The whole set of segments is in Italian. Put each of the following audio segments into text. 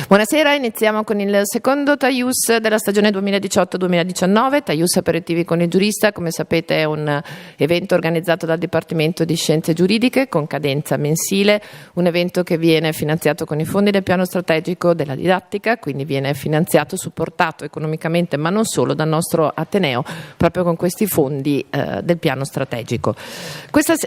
Buonasera, iniziamo con il secondo Taius della stagione 2018-2019, Taius Aperitivi con il Giurista. Come sapete è un evento organizzato dal Dipartimento di Scienze Giuridiche con cadenza mensile, un evento che viene finanziato con i fondi del piano strategico della didattica, quindi viene finanziato, supportato economicamente, ma non solo, dal nostro Ateneo, proprio con questi fondi del piano strategico.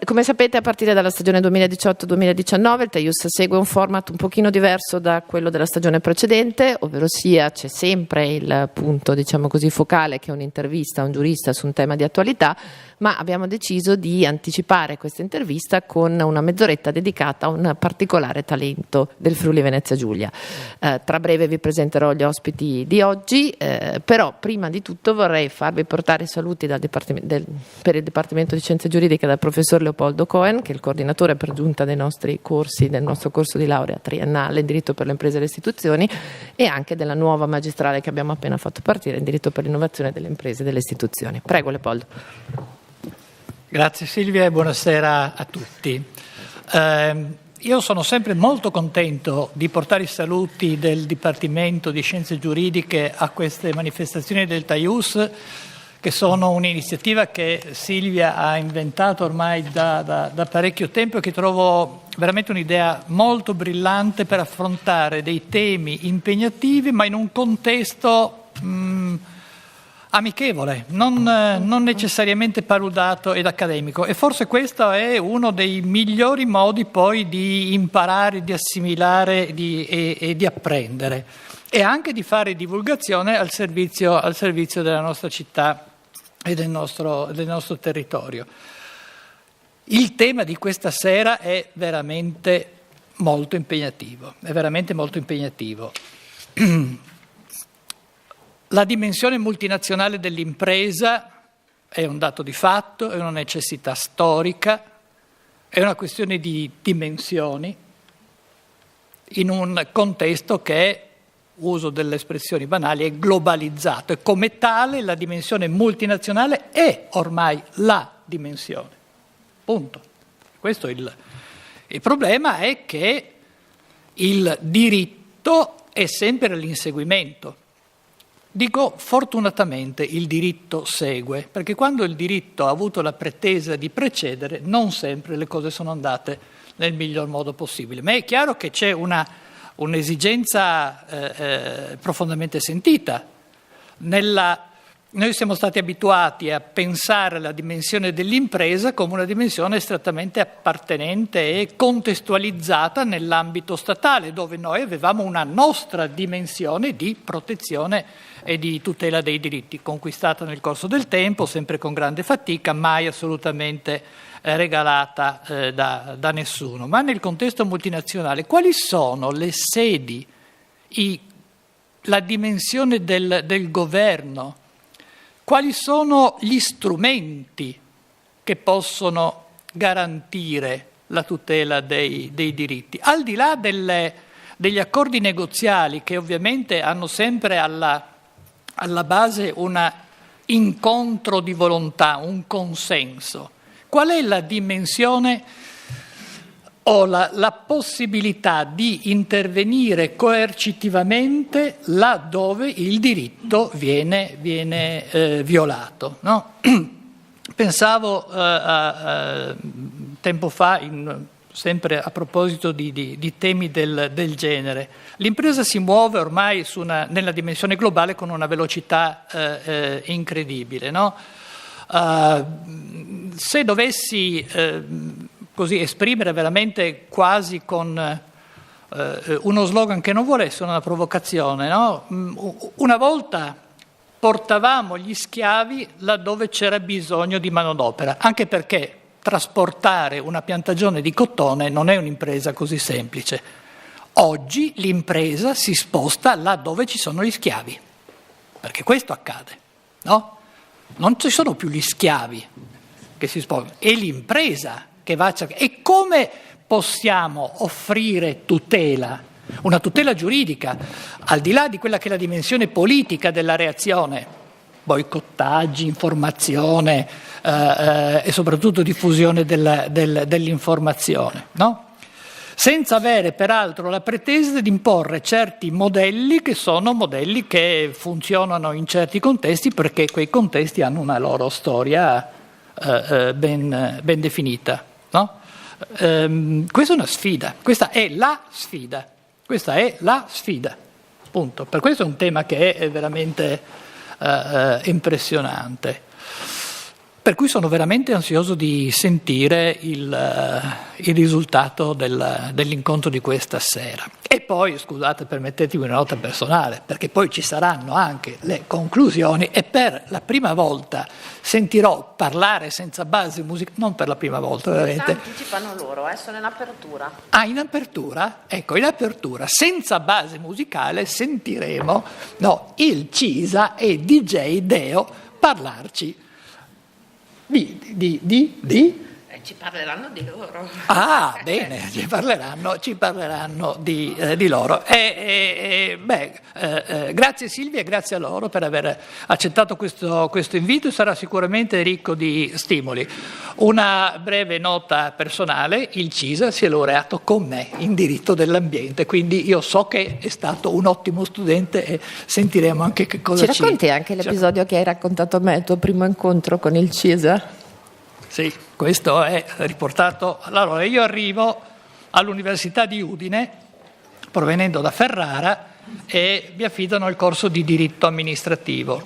Come sapete, a partire dalla stagione 2018-2019 il Taius segue un format un pochino diverso da quello della stagione precedente, ovvero sia c'è sempre il punto, diciamo così, focale, che è un'intervista a un giurista su un tema di attualità, ma abbiamo deciso di anticipare questa intervista con una mezz'oretta dedicata a un particolare talento del Friuli Venezia Giulia. Tra breve vi presenterò gli ospiti di oggi, però prima di tutto vorrei farvi portare i saluti per il Dipartimento di Scienze Giuridiche dal professor Leopoldo Cohen, che è il coordinatore per giunta dei nostri corsi, del nostro corso di laurea triennale in diritto per le imprese e le istituzioni, e anche della nuova magistrale che abbiamo appena fatto partire in diritto per l'innovazione delle imprese e delle istituzioni. Prego Leopoldo. Grazie Silvia e buonasera a tutti. Io sono sempre molto contento di portare i saluti del Dipartimento di Scienze Giuridiche a queste manifestazioni del Taius, che sono un'iniziativa che Silvia ha inventato ormai da parecchio tempo e che trovo veramente un'idea molto brillante per affrontare dei temi impegnativi, ma in un contesto amichevole, non necessariamente paludato ed accademico, e forse questo è uno dei migliori modi poi di imparare, di assimilare e di apprendere, e anche di fare divulgazione al servizio della nostra città e del nostro territorio. Il tema di questa sera è veramente molto impegnativo, La dimensione multinazionale dell'impresa è un dato di fatto, è una necessità storica, è una questione di dimensioni in un contesto che è, uso delle espressioni banali, è globalizzato, e come tale la dimensione multinazionale è ormai la dimensione. Punto. Questo è il problema, è che il diritto è sempre all'inseguimento. Dico fortunatamente il diritto segue, perché quando il diritto ha avuto la pretesa di precedere, non sempre le cose sono andate nel miglior modo possibile. Ma è chiaro che c'è un'esigenza profondamente sentita. Noi siamo stati abituati a pensare alla dimensione dell'impresa come una dimensione estrattamente appartenente e contestualizzata nell'ambito statale, dove noi avevamo una nostra dimensione di protezione e di tutela dei diritti, conquistata nel corso del tempo, sempre con grande fatica, mai assolutamente regalata da nessuno. Ma nel contesto multinazionale quali sono le sedi, la dimensione del governo? Quali sono gli strumenti che possono garantire la tutela dei diritti? Al di là degli accordi negoziali, che ovviamente hanno sempre alla base un incontro di volontà, un consenso, qual è la dimensione o la possibilità di intervenire coercitivamente laddove il diritto viene violato, no? Pensavo tempo fa, sempre a proposito di temi del genere, l'impresa si muove ormai nella dimensione globale con una velocità incredibile, no? Se dovessi così esprimere veramente quasi con uno slogan che non vuole essere una provocazione, no? Una volta portavamo gli schiavi laddove c'era bisogno di manodopera, anche perché trasportare una piantagione di cotone non è un'impresa così semplice. Oggi l'impresa si sposta là dove ci sono gli schiavi, perché questo accade, no? Non ci sono più gli schiavi che si spostano, è l'impresa che va a cercare. E come possiamo offrire tutela, una tutela giuridica, al di là di quella che è la dimensione politica della reazione, boicottaggi, informazione e soprattutto diffusione dell'informazione, no? senza avere peraltro la pretesa di imporre certi modelli che sono modelli che funzionano in certi contesti, perché quei contesti hanno una loro storia ben definita, no? Questa è una sfida, questa è la sfida, punto. Per questo è un tema che è veramente impressionante. Per cui sono veramente ansioso di sentire il risultato dell'incontro di questa sera. E poi, scusate, permettetemi una nota personale, perché poi ci saranno anche le conclusioni e per la prima volta sentirò parlare senza base musicale, non per la prima volta veramente. Anticipano loro, sono in apertura. Ah, in apertura? Ecco, in apertura, senza base musicale, sentiremo il Cisa e DJ Deo parlarci Ci parleranno di loro. Ah, bene, ci parleranno di loro. Grazie Silvia e grazie a loro per aver accettato questo invito, sarà sicuramente ricco di stimoli. Una breve nota personale: il Cisa si è laureato con me in diritto dell'ambiente, quindi io so che è stato un ottimo studente e sentiremo anche che cosa ci racconti anche l'episodio che hai raccontato a me, il tuo primo incontro con il Cisa? Sì, questo è riportato. Allora, io arrivo all'Università di Udine, provenendo da Ferrara, e mi affidano al corso di diritto amministrativo.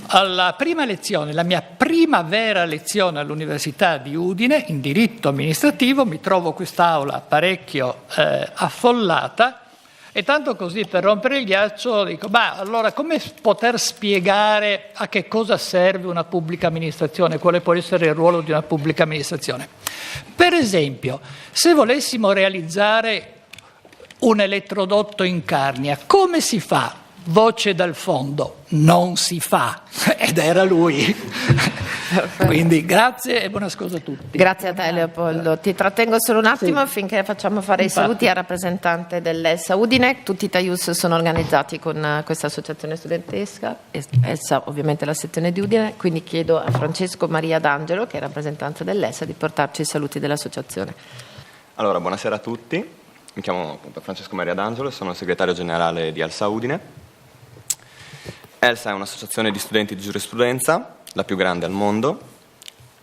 Alla prima lezione, la mia prima vera lezione all'Università di Udine, in diritto amministrativo, mi trovo quest'aula parecchio affollata, e tanto così per rompere il ghiaccio dico: ma allora come poter spiegare a che cosa serve una pubblica amministrazione, quale può essere il ruolo di una pubblica amministrazione? Per esempio, se volessimo realizzare un elettrodotto in Carnia, come si fa? Voce dal fondo: non si fa. Ed era lui. Quindi grazie e buona scusa a tutti. Grazie a te Leopoldo, ti trattengo solo un attimo finché facciamo fare i saluti al rappresentante dell'ELSA Udine. Tutti i TAIUS sono organizzati con questa associazione studentesca, ELSA ovviamente la sezione di Udine, quindi chiedo a Francesco Maria D'Angelo, che è rappresentante dell'ELSA, di portarci i saluti dell'associazione. Allora, buonasera a tutti, mi chiamo appunto Francesco Maria D'Angelo e sono il segretario generale di ELSA Udine. ELSA è un'associazione di studenti di giurisprudenza, la più grande al mondo,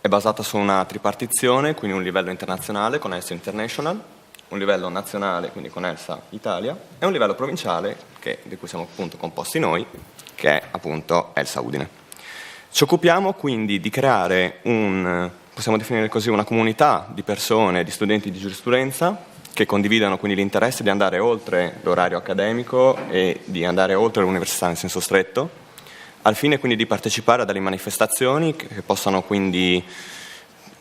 è basata su una tripartizione, quindi un livello internazionale con ELSA International, un livello nazionale, quindi con ELSA Italia, e un livello provinciale, di cui siamo appunto composti noi, che è appunto ELSA Udine. Ci occupiamo quindi di creare possiamo definire così, una comunità di persone, di studenti di giurisprudenza, che condividano quindi l'interesse di andare oltre l'orario accademico e di andare oltre l'università in senso stretto, al fine quindi di partecipare a delle manifestazioni che possano quindi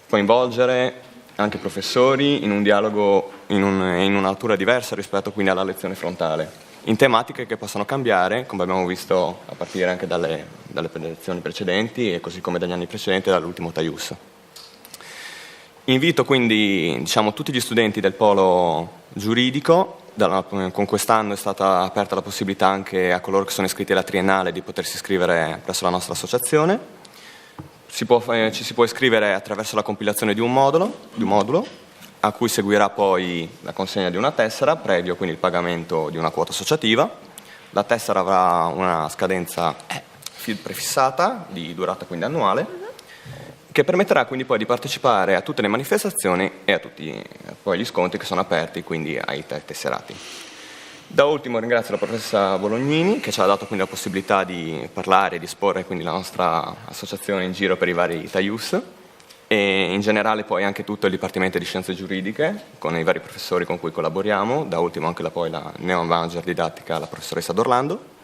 coinvolgere anche i professori in un dialogo in un'altura diversa rispetto quindi alla lezione frontale, in tematiche che possano cambiare, come abbiamo visto a partire anche dalle lezioni precedenti e così come dagli anni precedenti e dall'ultimo TAIUS. Invito quindi tutti gli studenti del polo giuridico. Con quest'anno è stata aperta la possibilità anche a coloro che sono iscritti alla triennale di potersi iscrivere presso la nostra associazione. Ci si può iscrivere attraverso la compilazione di un modulo, a cui seguirà poi la consegna di una tessera, previo quindi il pagamento di una quota associativa. La tessera avrà una scadenza prefissata, di durata quindi annuale, che permetterà quindi poi di partecipare a tutte le manifestazioni e a tutti poi gli scontri che sono aperti quindi ai tesserati. Da ultimo ringrazio la professoressa Bolognini, che ci ha dato quindi la possibilità di parlare e di esporre quindi la nostra associazione in giro per i vari TAIUS, e in generale poi anche tutto il Dipartimento di Scienze Giuridiche con i vari professori con cui collaboriamo, da ultimo anche la neo manager didattica, la professoressa D'Orlando.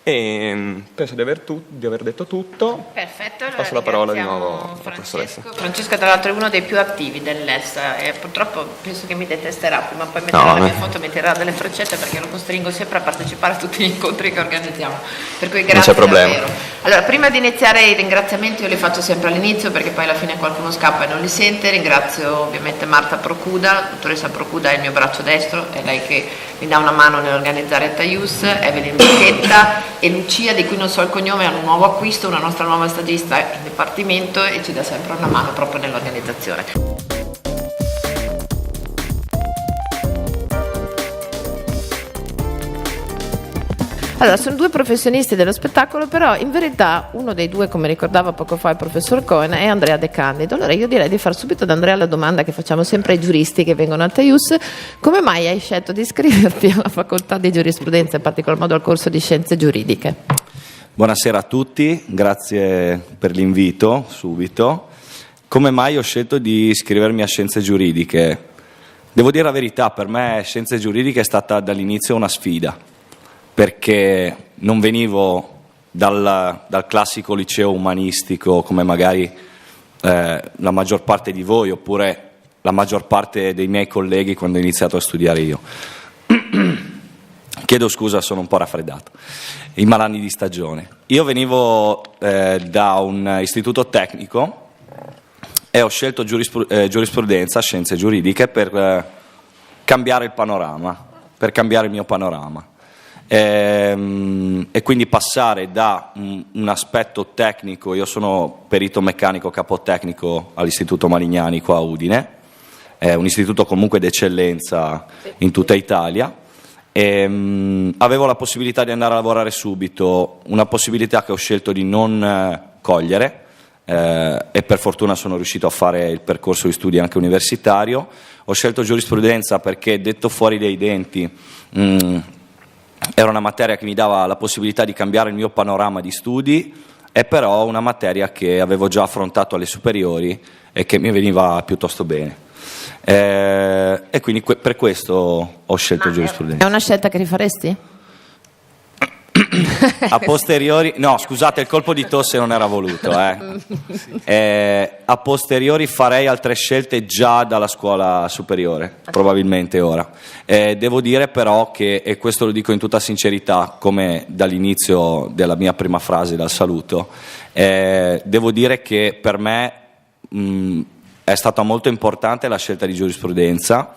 E penso di aver detto tutto. Perfetto, passo la parola di nuovo alla professoressa. Francesco tra l'altro è uno dei più attivi dell'ELSA e purtroppo penso che mi detesterà, prima o poi metterà la mia foto, metterà delle freccette, perché lo costringo sempre a partecipare a tutti gli incontri che organizziamo, per cui grazie. Non c'è problema. Davvero. Allora, prima di iniziare i ringraziamenti, io li faccio sempre all'inizio perché poi alla fine qualcuno scappa e non li sente. Ringrazio ovviamente Marta Procuda, dottoressa Procuda è il mio braccio destro, è lei che mi dà una mano nell'organizzare il TAIUS, Evelyn Bicchetta e Lucia, di cui non so il cognome, hanno un nuovo acquisto, una nostra nuova stagista in dipartimento, e ci dà sempre una mano proprio nell'organizzazione. Allora, sono due professionisti dello spettacolo, però in verità uno dei due, come ricordava poco fa il professor Cohen, è Andrea De Candido. Allora io direi di far subito ad Andrea la domanda che facciamo sempre ai giuristi che vengono al TAIUS: come mai hai scelto di iscriverti alla facoltà di giurisprudenza, in particolar modo al corso di scienze giuridiche? Buonasera a tutti, grazie per l'invito subito. Come mai ho scelto di iscrivermi a scienze giuridiche? Devo dire la verità, per me scienze giuridiche è stata dall'inizio una sfida, perché non venivo dal classico liceo umanistico come magari la maggior parte di voi, oppure la maggior parte dei miei colleghi quando ho iniziato a studiare io. Chiedo scusa, sono un po' raffreddato, i malanni di stagione. Io venivo da un istituto tecnico e ho scelto giurisprudenza, scienze giuridiche, per cambiare il panorama, per cambiare il mio panorama. E quindi passare da un aspetto tecnico, io sono perito meccanico capotecnico all'Istituto Malignani qua a Udine, è un istituto comunque d'eccellenza in tutta Italia, e avevo la possibilità di andare a lavorare subito, una possibilità che ho scelto di non cogliere, e per fortuna sono riuscito a fare il percorso di studi anche universitario. Ho scelto giurisprudenza perché, detto fuori dai denti, era una materia che mi dava la possibilità di cambiare il mio panorama di studi, è però una materia che avevo già affrontato alle superiori e che mi veniva piuttosto bene. E quindi per questo ho scelto giurisprudenza. È una scelta che rifaresti? A posteriori, no, scusate, il colpo di tosse non era voluto. A posteriori farei altre scelte già dalla scuola superiore, probabilmente ora. Devo dire però che, e questo lo dico in tutta sincerità, come dall'inizio della mia prima frase, dal saluto, devo dire che per me è stata molto importante la scelta di giurisprudenza,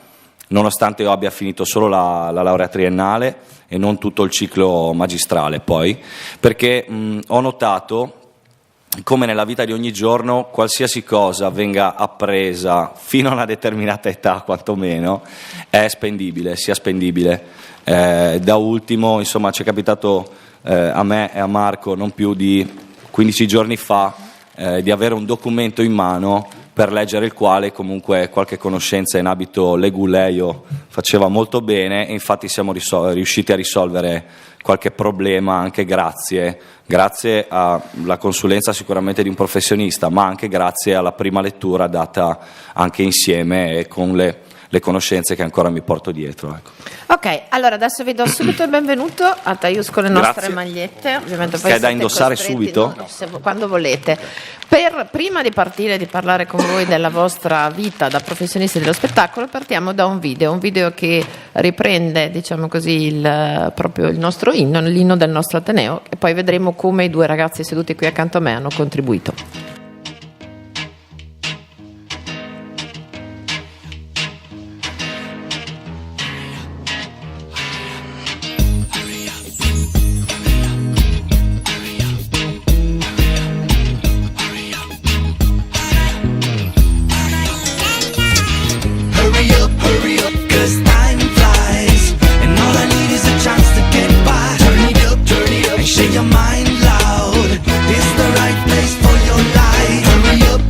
nonostante io abbia finito solo la laurea triennale e non tutto il ciclo magistrale poi, perché ho notato come nella vita di ogni giorno qualsiasi cosa venga appresa fino a una determinata età quantomeno è spendibile, sia spendibile. Da ultimo, insomma, ci è capitato a me e a Marco non più di 15 giorni fa di avere un documento in mano per leggere il quale comunque qualche conoscenza in ambito leguleio faceva molto bene, e infatti siamo riusciti a risolvere qualche problema anche grazie alla consulenza sicuramente di un professionista, ma anche grazie alla prima lettura data anche insieme e con le conoscenze che ancora mi porto dietro. Ecco. Ok, allora adesso vi do subito il benvenuto a TAIUS con le nostre magliette. Ovviamente poi è da indossare subito? No, quando volete. Prima di partire, di parlare con voi della vostra vita da professionisti dello spettacolo, partiamo da un video che riprende, diciamo così, proprio il nostro inno, l'inno del nostro Ateneo, e poi vedremo come i due ragazzi seduti qui accanto a me hanno contribuito. Hurry up, 'cause time flies, and all I need is a chance to get by. Turn it up, and shake your mind loud. This is the right place for your life.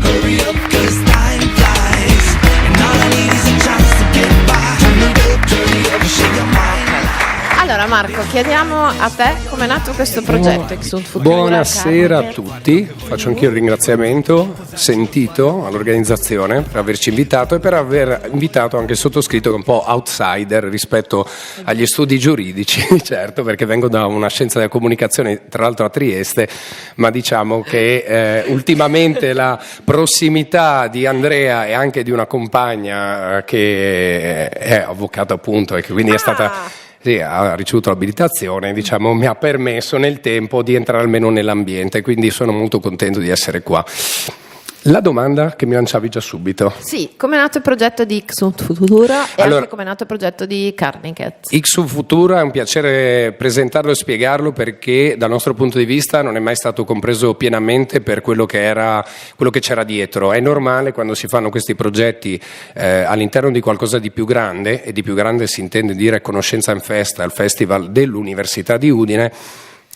Hurry up, 'cause time flies, and all I need is a chance to get by. Turn it up, and shake your mind loud. Allora Marco, chiediamo a te come è nato questo progetto Exunt Futura. Buonasera a tutti, faccio anch'io il ringraziamento sentito all'organizzazione per averci invitato e per aver invitato anche il sottoscritto, che è un po' outsider rispetto agli studi giuridici, certo, perché vengo da una scienza della comunicazione, tra l'altro a Trieste, ma diciamo che ultimamente la prossimità di Andrea e anche di una compagna che è avvocato appunto e che quindi è stata... Sì, ha ricevuto l'abilitazione, diciamo, mi ha permesso nel tempo di entrare almeno nell'ambiente, quindi sono molto contento di essere qua. La domanda che mi lanciavi già subito. Sì, come è nato il progetto di Ixum Futura e Allora, anche come è nato il progetto di Carnicat? Ixum Futura è un piacere presentarlo e spiegarlo, perché dal nostro punto di vista non è mai stato compreso pienamente per quello che c'era dietro. È normale quando si fanno questi progetti all'interno di qualcosa di più grande, e di più grande si intende dire Conoscenza in Festa, il festival dell'Università di Udine,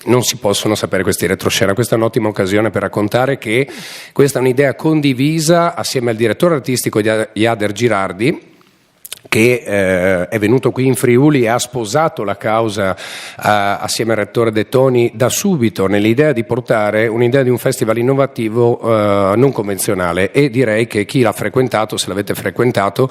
non si possono sapere questi retroscena. Questa è un'ottima occasione per raccontare che questa è un'idea condivisa assieme al direttore artistico Jader Girardi, che è venuto qui in Friuli e ha sposato la causa assieme al rettore De Toni da subito, nell'idea di portare un'idea di un festival innovativo non convenzionale. E direi che chi l'ha frequentato, se l'avete frequentato,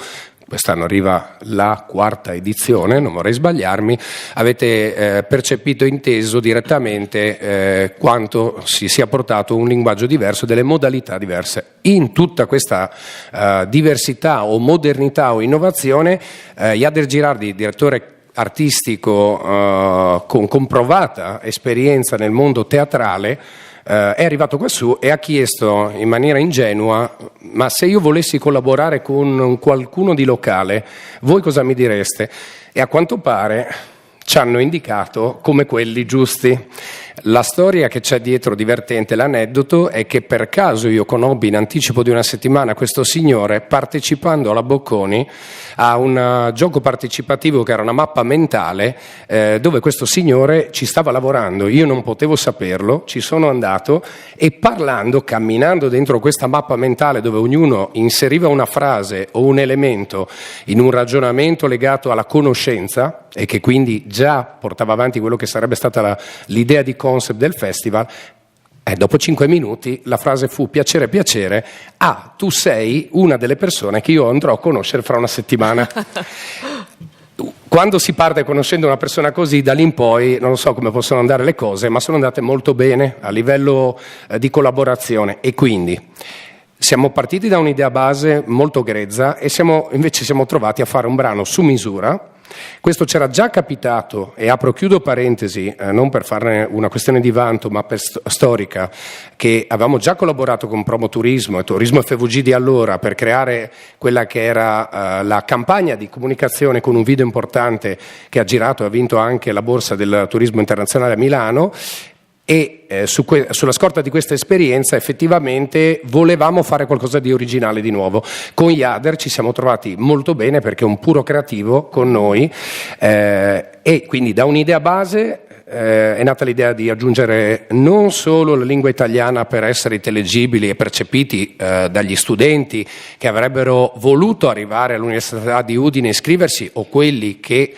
quest'anno arriva la 4ª edizione, non vorrei sbagliarmi, avete percepito e inteso direttamente quanto si sia portato un linguaggio diverso, delle modalità diverse. In tutta questa diversità o modernità o innovazione, Jader Girardi, direttore artistico con comprovata esperienza nel mondo teatrale, è arrivato quassù e ha chiesto in maniera ingenua: ma se io volessi collaborare con qualcuno di locale, voi cosa mi direste? E a quanto pare ci hanno indicato come quelli giusti. La storia che c'è dietro, divertente, l'aneddoto, è che per caso io conobbi in anticipo di una settimana questo signore partecipando alla Bocconi a un gioco partecipativo che era una mappa mentale, dove questo signore ci stava lavorando. Io non potevo saperlo, ci sono andato e camminando dentro questa mappa mentale, dove ognuno inseriva una frase o un elemento in un ragionamento legato alla conoscenza, e che quindi già portava avanti quello che sarebbe stata l'idea di concept del festival. Dopo 5 minuti la frase fu: piacere, piacere, tu sei una delle persone che io andrò a conoscere fra una settimana. Quando si parte conoscendo una persona così, da lì in poi non so come possono andare le cose, ma sono andate molto bene a livello di collaborazione. E quindi siamo partiti da un'idea base molto grezza e invece siamo trovati a fare un brano su misura. Questo c'era già capitato, e chiudo parentesi, non per farne una questione di vanto ma per storica, che avevamo già collaborato con Promo Turismo e Turismo FVG di allora per creare quella che era la campagna di comunicazione con un video importante che ha girato e ha vinto anche la borsa del turismo internazionale a Milano. E sulla scorta di questa esperienza effettivamente volevamo fare qualcosa di originale di nuovo. Con Jader ci siamo trovati molto bene, perché è un puro creativo con noi, e quindi da un'idea base è nata l'idea di aggiungere non solo la lingua italiana per essere intellegibili e percepiti dagli studenti che avrebbero voluto arrivare all'Università di Udine e iscriversi, o quelli che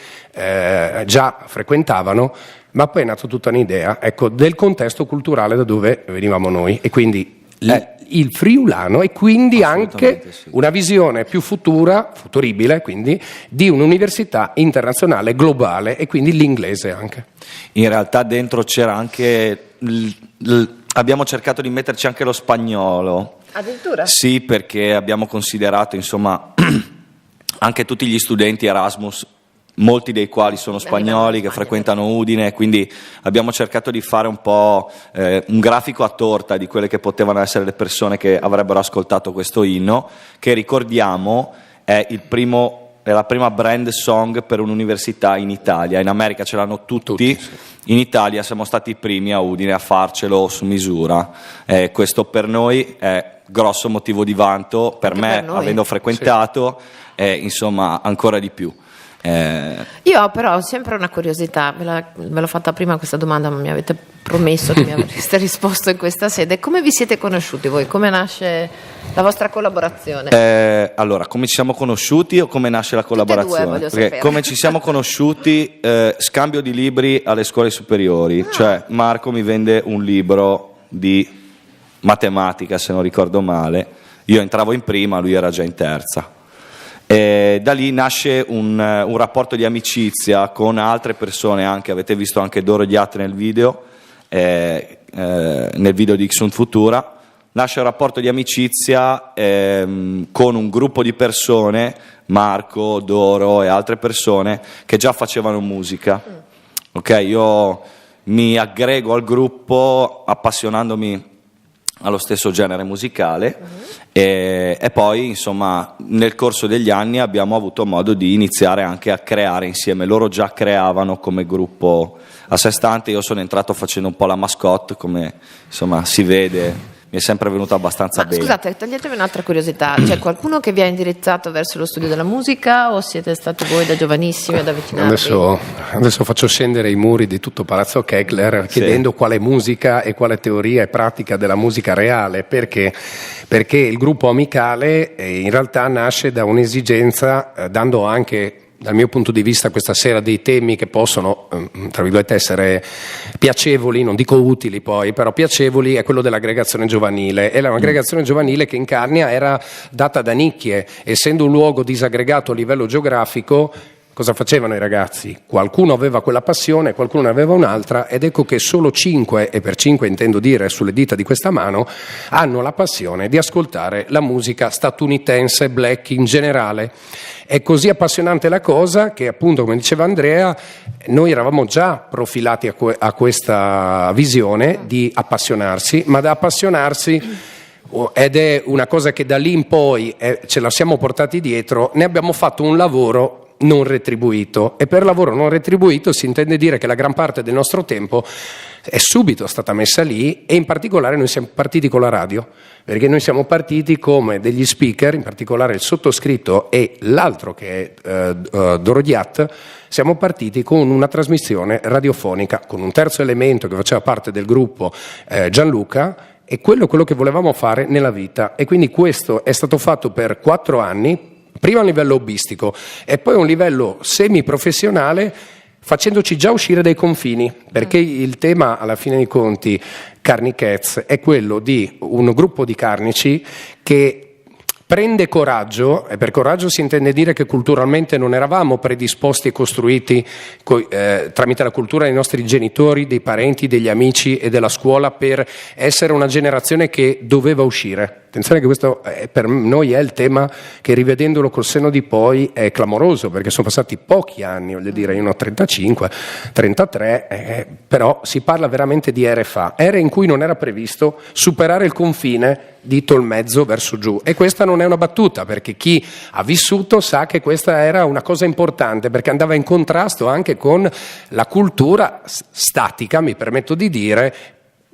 già frequentavano, ma poi è nata tutta un'idea, del contesto culturale da dove venivamo noi, e quindi il friulano, e quindi anche una visione più futuribile, quindi di un'università internazionale, globale, e quindi l'inglese anche. In realtà dentro c'era anche abbiamo cercato di metterci anche lo spagnolo. Addirittura? Sì, perché abbiamo considerato, insomma, anche tutti gli studenti Erasmus, molti dei quali sono spagnoli, che frequentano Udine, quindi abbiamo cercato di fare un po' un grafico a torta di quelle che potevano essere le persone che avrebbero ascoltato questo inno, che ricordiamo è la prima brand song per un'università in Italia. In America ce l'hanno tutti, sì. In Italia siamo stati i primi a Udine a farcelo su misura. Questo per noi è grosso motivo di vanto, per me, avendo frequentato, insomma ancora di più. Io però ho sempre una curiosità, ve l'ho fatta prima questa domanda, ma mi avete promesso che mi avreste risposto in questa sede. Come vi siete conosciuti voi? Come nasce la vostra collaborazione? Allora, come ci siamo conosciuti o come nasce la collaborazione? Tutte e due, voglio sapere. Come ci siamo conosciuti? Scambio di libri alle scuole superiori, cioè Marco mi vende un libro di matematica, se non ricordo male, io entravo in prima, lui era già in terza. Da lì nasce un rapporto di amicizia con altre persone, anche avete visto anche Doro Diat nel video di Ixum Futura. Nasce un rapporto di amicizia con un gruppo di persone, Marco, Doro e altre persone che già facevano musica. Ok, io mi aggrego al gruppo appassionandomi allo stesso genere musicale e poi insomma nel corso degli anni abbiamo avuto modo di iniziare anche a creare insieme. Loro già creavano come gruppo a sé stante, io sono entrato facendo un po' la mascotte, come insomma si vede. Mi è sempre venuto abbastanza bene. Scusate, toglietemi un'altra curiosità, c'è qualcuno che vi ha indirizzato verso lo studio della musica o siete stati voi da giovanissimi ad avvicinarvi? Adesso faccio scendere i muri di tutto Palazzo Kekler chiedendo quale musica e quale teoria e pratica della musica reale, perché il gruppo amicale in realtà nasce da un'esigenza, dando anche dal mio punto di vista questa sera dei temi che possono, tra virgolette, essere piacevoli, non dico utili poi, però piacevoli, è quello dell'aggregazione giovanile. E l'aggregazione giovanile che in Carnia era data da nicchie, essendo un luogo disaggregato a livello geografico. Cosa facevano i ragazzi? Qualcuno aveva quella passione, qualcuno ne aveva un'altra, ed ecco che solo 5, e per 5 intendo dire sulle dita di questa mano, hanno la passione di ascoltare la musica statunitense, black in generale. È così appassionante la cosa che, appunto, come diceva Andrea, noi eravamo già profilati a questa visione di appassionarsi, ma da appassionarsi, ed è una cosa che da lì in poi ce la siamo portati dietro, ne abbiamo fatto un lavoro non retribuito, e per lavoro non retribuito si intende dire che la gran parte del nostro tempo è subito stata messa lì, e in particolare noi siamo partiti con la radio, perché noi siamo partiti come degli speaker, in particolare il sottoscritto e l'altro che è Dorodiat, siamo partiti con una trasmissione radiofonica con un terzo elemento che faceva parte del gruppo, Gianluca, e quello che volevamo fare nella vita. E quindi questo è stato fatto per 4 anni, prima a un livello hobbistico e poi a un livello semiprofessionale, facendoci già uscire dai confini, perché il tema, alla fine dei conti, Carnicats, è quello di un gruppo di carnici che prende coraggio, e per coraggio si intende dire che culturalmente non eravamo predisposti e costruiti tramite la cultura dei nostri genitori, dei parenti, degli amici e della scuola per essere una generazione che doveva uscire. Attenzione che questo per noi è il tema che, rivedendolo col senno di poi, è clamoroso, perché sono passati pochi anni, voglio dire, io ne ho 35, 33, però si parla veramente di ere fa, ere in cui non era previsto superare il confine di Tolmezzo verso giù, e questa non è una battuta, perché chi ha vissuto sa che questa era una cosa importante, perché andava in contrasto anche con la cultura statica, mi permetto di dire,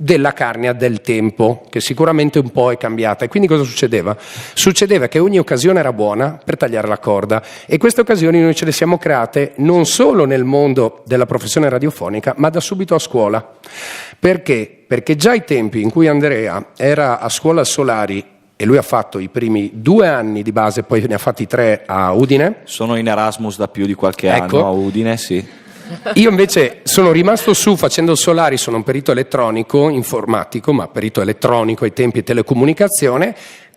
della Carnia del tempo, che sicuramente un po' è cambiata. E quindi cosa succedeva? Succedeva che ogni occasione era buona per tagliare la corda, e queste occasioni noi ce le siamo create non solo nel mondo della professione radiofonica, ma da subito a scuola. Perché? Perché già ai tempi in cui Andrea era a scuola Solari, e lui ha fatto i primi 2 anni di base, poi ne ha fatti 3 a Udine. Sono in Erasmus da più di qualche anno a Udine, sì. Io invece sono rimasto su facendo Solari, sono un perito elettronico, informatico, ma perito elettronico ai tempi telecomunicazione.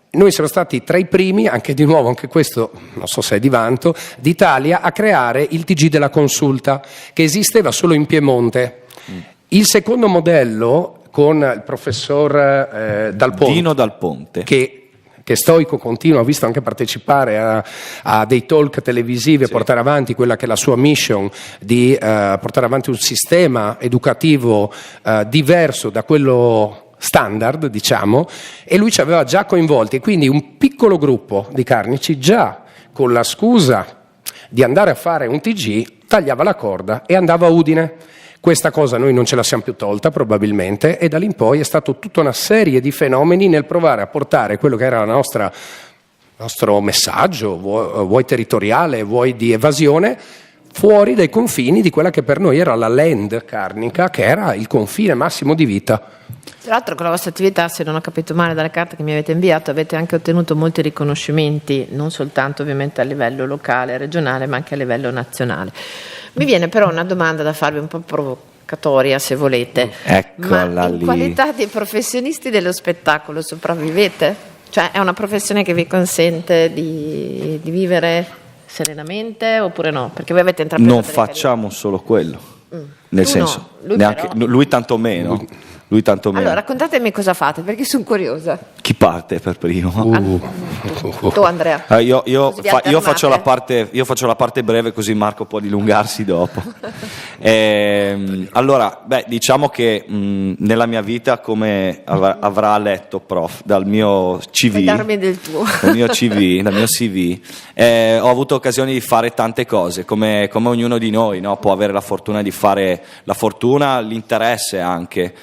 Noi siamo stati tra i primi, anche questo non so se è di vanto, d'Italia a creare il TG della consulta, che esisteva solo in Piemonte. Il secondo modello, con il professor Dal Ponte, Dino Dal Ponte, che stoico, continuo, ha visto anche partecipare a dei talk televisivi, a portare avanti quella che è la sua mission di portare avanti un sistema educativo diverso da quello standard, diciamo, e lui ci aveva già coinvolti, quindi un piccolo gruppo di carnici, già con la scusa di andare a fare un TG, tagliava la corda e andava a Udine. Questa cosa noi non ce la siamo più tolta probabilmente, e da lì in poi è stata tutta una serie di fenomeni nel provare a portare quello che era il nostro messaggio, vuoi territoriale, vuoi di evasione, fuori dai confini di quella che per noi era la land carnica, che era il confine massimo di vita. Tra l'altro, con la vostra attività, se non ho capito male dalle carte che mi avete inviato, avete anche ottenuto molti riconoscimenti, non soltanto ovviamente a livello locale, regionale, ma anche a livello nazionale. Mi viene però una domanda da farvi, un po' provocatoria se volete. Eccola ma in lì. qualità di professionisti dello spettacolo sopravvivete? Cioè è una professione che vi consente di vivere serenamente oppure no? Perché voi avete intrapreso non delle facciamo solo quello, nel Tu senso, no, lui neanche però. lui tanto meno. lui tanto meno. Allora, raccontatemi cosa fate, perché sono curiosa. Chi parte per primo? Tu, Andrea. Io Così vi faccio alternate. io faccio la parte breve, così Marco può dilungarsi dopo. Allora, diciamo che nella mia vita, come avrà letto, prof, dal mio CV, Puoi darmi del tuo. dal mio CV, ho avuto occasione di fare tante cose, come ognuno di noi, no? Può avere la fortuna di fare l'interesse anche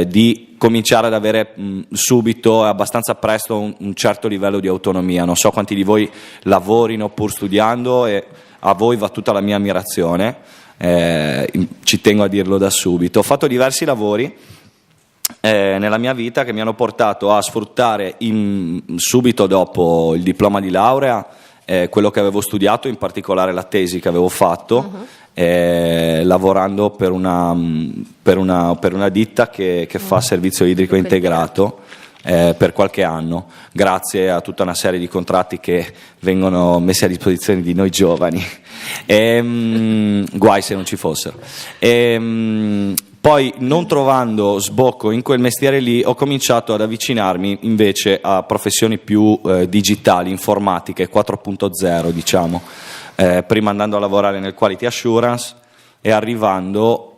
di cominciare ad avere subito e abbastanza presto un certo livello di autonomia. Non so quanti di voi lavorino pur studiando, e a voi va tutta la mia ammirazione, ci tengo a dirlo da subito. Ho fatto diversi lavori nella mia vita che mi hanno portato a sfruttare subito dopo il diploma di laurea quello che avevo studiato, in particolare la tesi che avevo fatto, lavorando per una ditta che fa servizio idrico integrato per qualche anno, grazie a tutta una serie di contratti che vengono messi a disposizione di noi giovani, guai se non ci fossero. Poi, non trovando sbocco in quel mestiere lì, ho cominciato ad avvicinarmi invece a professioni più digitali, informatiche 4.0, diciamo, prima andando a lavorare nel quality assurance e arrivando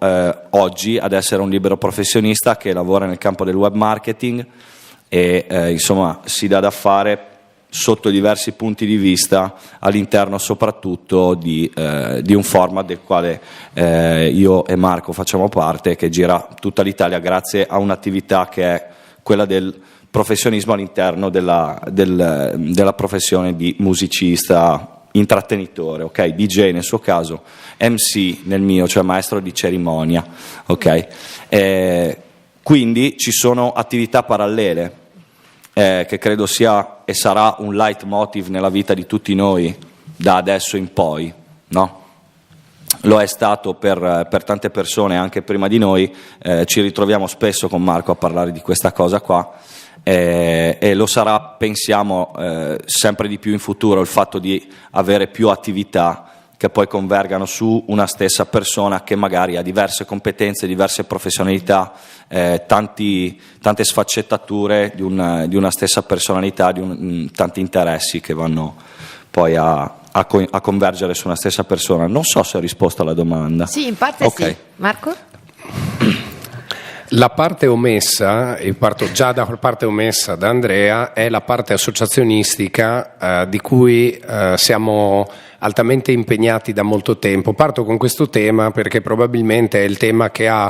oggi ad essere un libero professionista che lavora nel campo del web marketing e insomma si dà da fare sotto diversi punti di vista, all'interno soprattutto di un format del quale io e Marco facciamo parte, che gira tutta l'Italia grazie a un'attività che è quella del professionismo all'interno della professione di musicista, intrattenitore, ok? DJ nel suo caso, MC nel mio, cioè maestro di cerimonia, ok? Quindi ci sono attività parallele che credo sia e sarà un leitmotiv nella vita di tutti noi da adesso in poi, no? Lo è stato per tante persone anche prima di noi, ci ritroviamo spesso con Marco a parlare di questa cosa qua, e lo sarà, pensiamo, sempre di più in futuro, il fatto di avere più attività che poi convergano su una stessa persona che magari ha diverse competenze, diverse professionalità, tante sfaccettature di una stessa personalità, tanti interessi che vanno poi a convergere su una stessa persona. Non so se ho risposto alla domanda. Sì, in parte okay. Sì. Marco? La parte omessa, e parto già da parte omessa da Andrea, è la parte associazionistica di cui siamo altamente impegnati da molto tempo. Parto con questo tema perché probabilmente è il tema che ha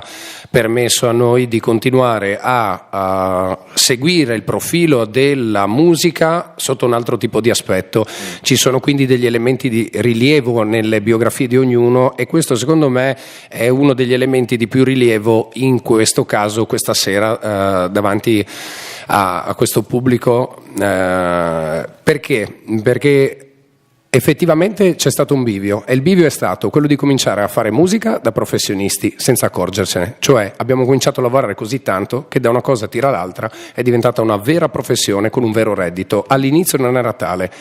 permesso a noi di continuare a seguire il profilo della musica sotto un altro tipo di aspetto. Ci sono quindi degli elementi di rilievo nelle biografie di ognuno, e questo secondo me è uno degli elementi di più rilievo in questo caso questa sera davanti a questo pubblico. Perché? Perché effettivamente c'è stato un bivio, e il bivio è stato quello di cominciare a fare musica da professionisti senza accorgersene, cioè abbiamo cominciato a lavorare così tanto che da una cosa tira l'altra è diventata una vera professione con un vero reddito. All'inizio non era tale.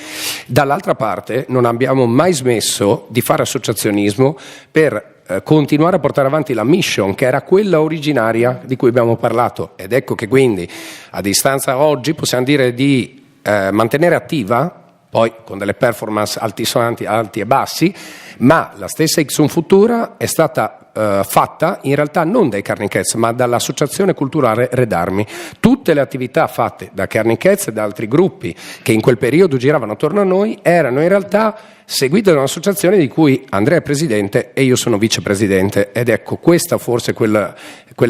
Dall'altra parte non abbiamo mai smesso di fare associazionismo per continuare a portare avanti la mission, che era quella originaria di cui abbiamo parlato, ed ecco che quindi a distanza oggi possiamo dire di mantenere attiva, poi con delle performance altisonanti, alti e bassi, ma la stessa Ixum Futura è stata fatta in realtà non dai Carnicets, ma dall'Associazione Culturale Redarmi. Tutte le attività fatte da Carnicets e da altri gruppi che in quel periodo giravano attorno a noi erano in realtà seguite da un'associazione di cui Andrea è presidente e io sono vicepresidente, ed ecco questa forse quella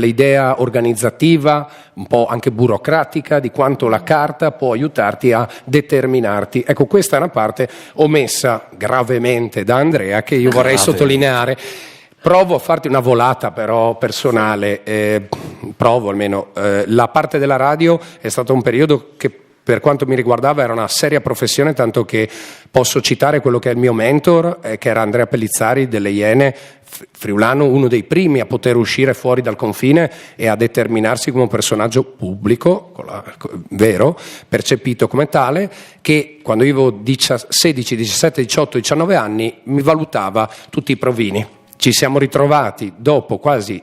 idea organizzativa, un po' anche burocratica, di quanto la carta può aiutarti a determinarti. Ecco, questa è una parte omessa gravemente da Andrea che io vorrei sottolineare. Provo a farti una volata però personale, provo almeno. La parte della radio è stato un periodo che per quanto mi riguardava era una seria professione, tanto che posso citare quello che è il mio mentor, che era Andrea Pellizzari delle Iene, friulano, uno dei primi a poter uscire fuori dal confine e a determinarsi come un personaggio pubblico, vero, percepito come tale, che quando io avevo 16, 17, 18, 19 anni mi valutava tutti i provini. Ci siamo ritrovati dopo quasi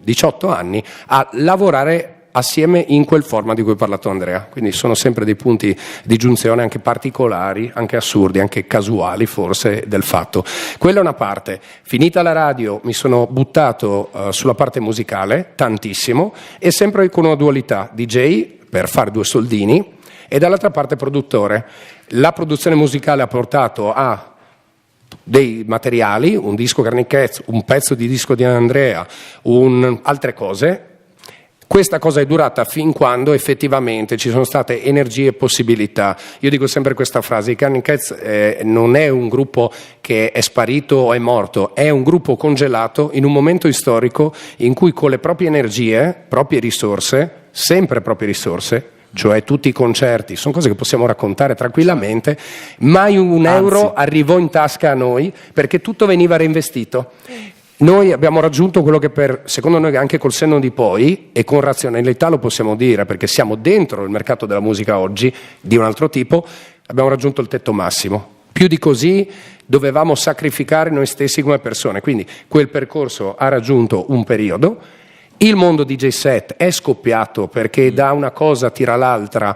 18 anni a lavorare assieme in quel format di cui ha parlato Andrea, quindi sono sempre dei punti di giunzione anche particolari, anche assurdi, anche casuali forse del fatto. Quella è una parte. Finita la radio mi sono buttato sulla parte musicale tantissimo, e sempre con una dualità: DJ per fare 2 soldini e dall'altra parte produttore. La produzione musicale ha portato a dei materiali, un disco Garnichetz, un pezzo di disco di Andrea, altre cose. Questa cosa è durata fin quando effettivamente ci sono state energie e possibilità. Io dico sempre questa frase: i Garnichetz non è un gruppo che è sparito o è morto, è un gruppo congelato in un momento storico in cui con le proprie energie, proprie risorse, sempre proprie risorse, cioè tutti i concerti, sono cose che possiamo raccontare tranquillamente, mai un euro arrivò in tasca a noi perché tutto veniva reinvestito. Noi abbiamo raggiunto quello che secondo noi anche col senno di poi, e con razionalità lo possiamo dire perché siamo dentro il mercato della musica oggi di un altro tipo, abbiamo raggiunto il tetto massimo. Più di così dovevamo sacrificare noi stessi come persone, quindi quel percorso ha raggiunto un periodo. Il mondo DJ set è scoppiato perché da una cosa tira l'altra.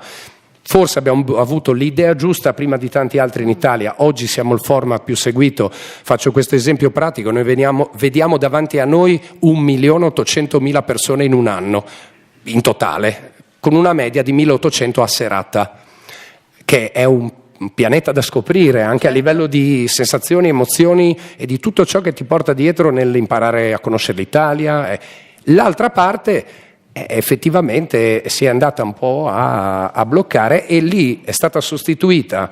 Forse abbiamo avuto l'idea giusta prima di tanti altri in Italia, oggi siamo il format più seguito. Faccio questo esempio pratico: noi vediamo davanti a noi 1.800.000 persone in un anno, in totale, con una media di 1.800 a serata, che è un pianeta da scoprire anche a livello di sensazioni, emozioni e di tutto ciò che ti porta dietro nell'imparare a conoscere l'Italia. L'altra parte effettivamente si è andata un po' a bloccare, e lì è stata sostituita,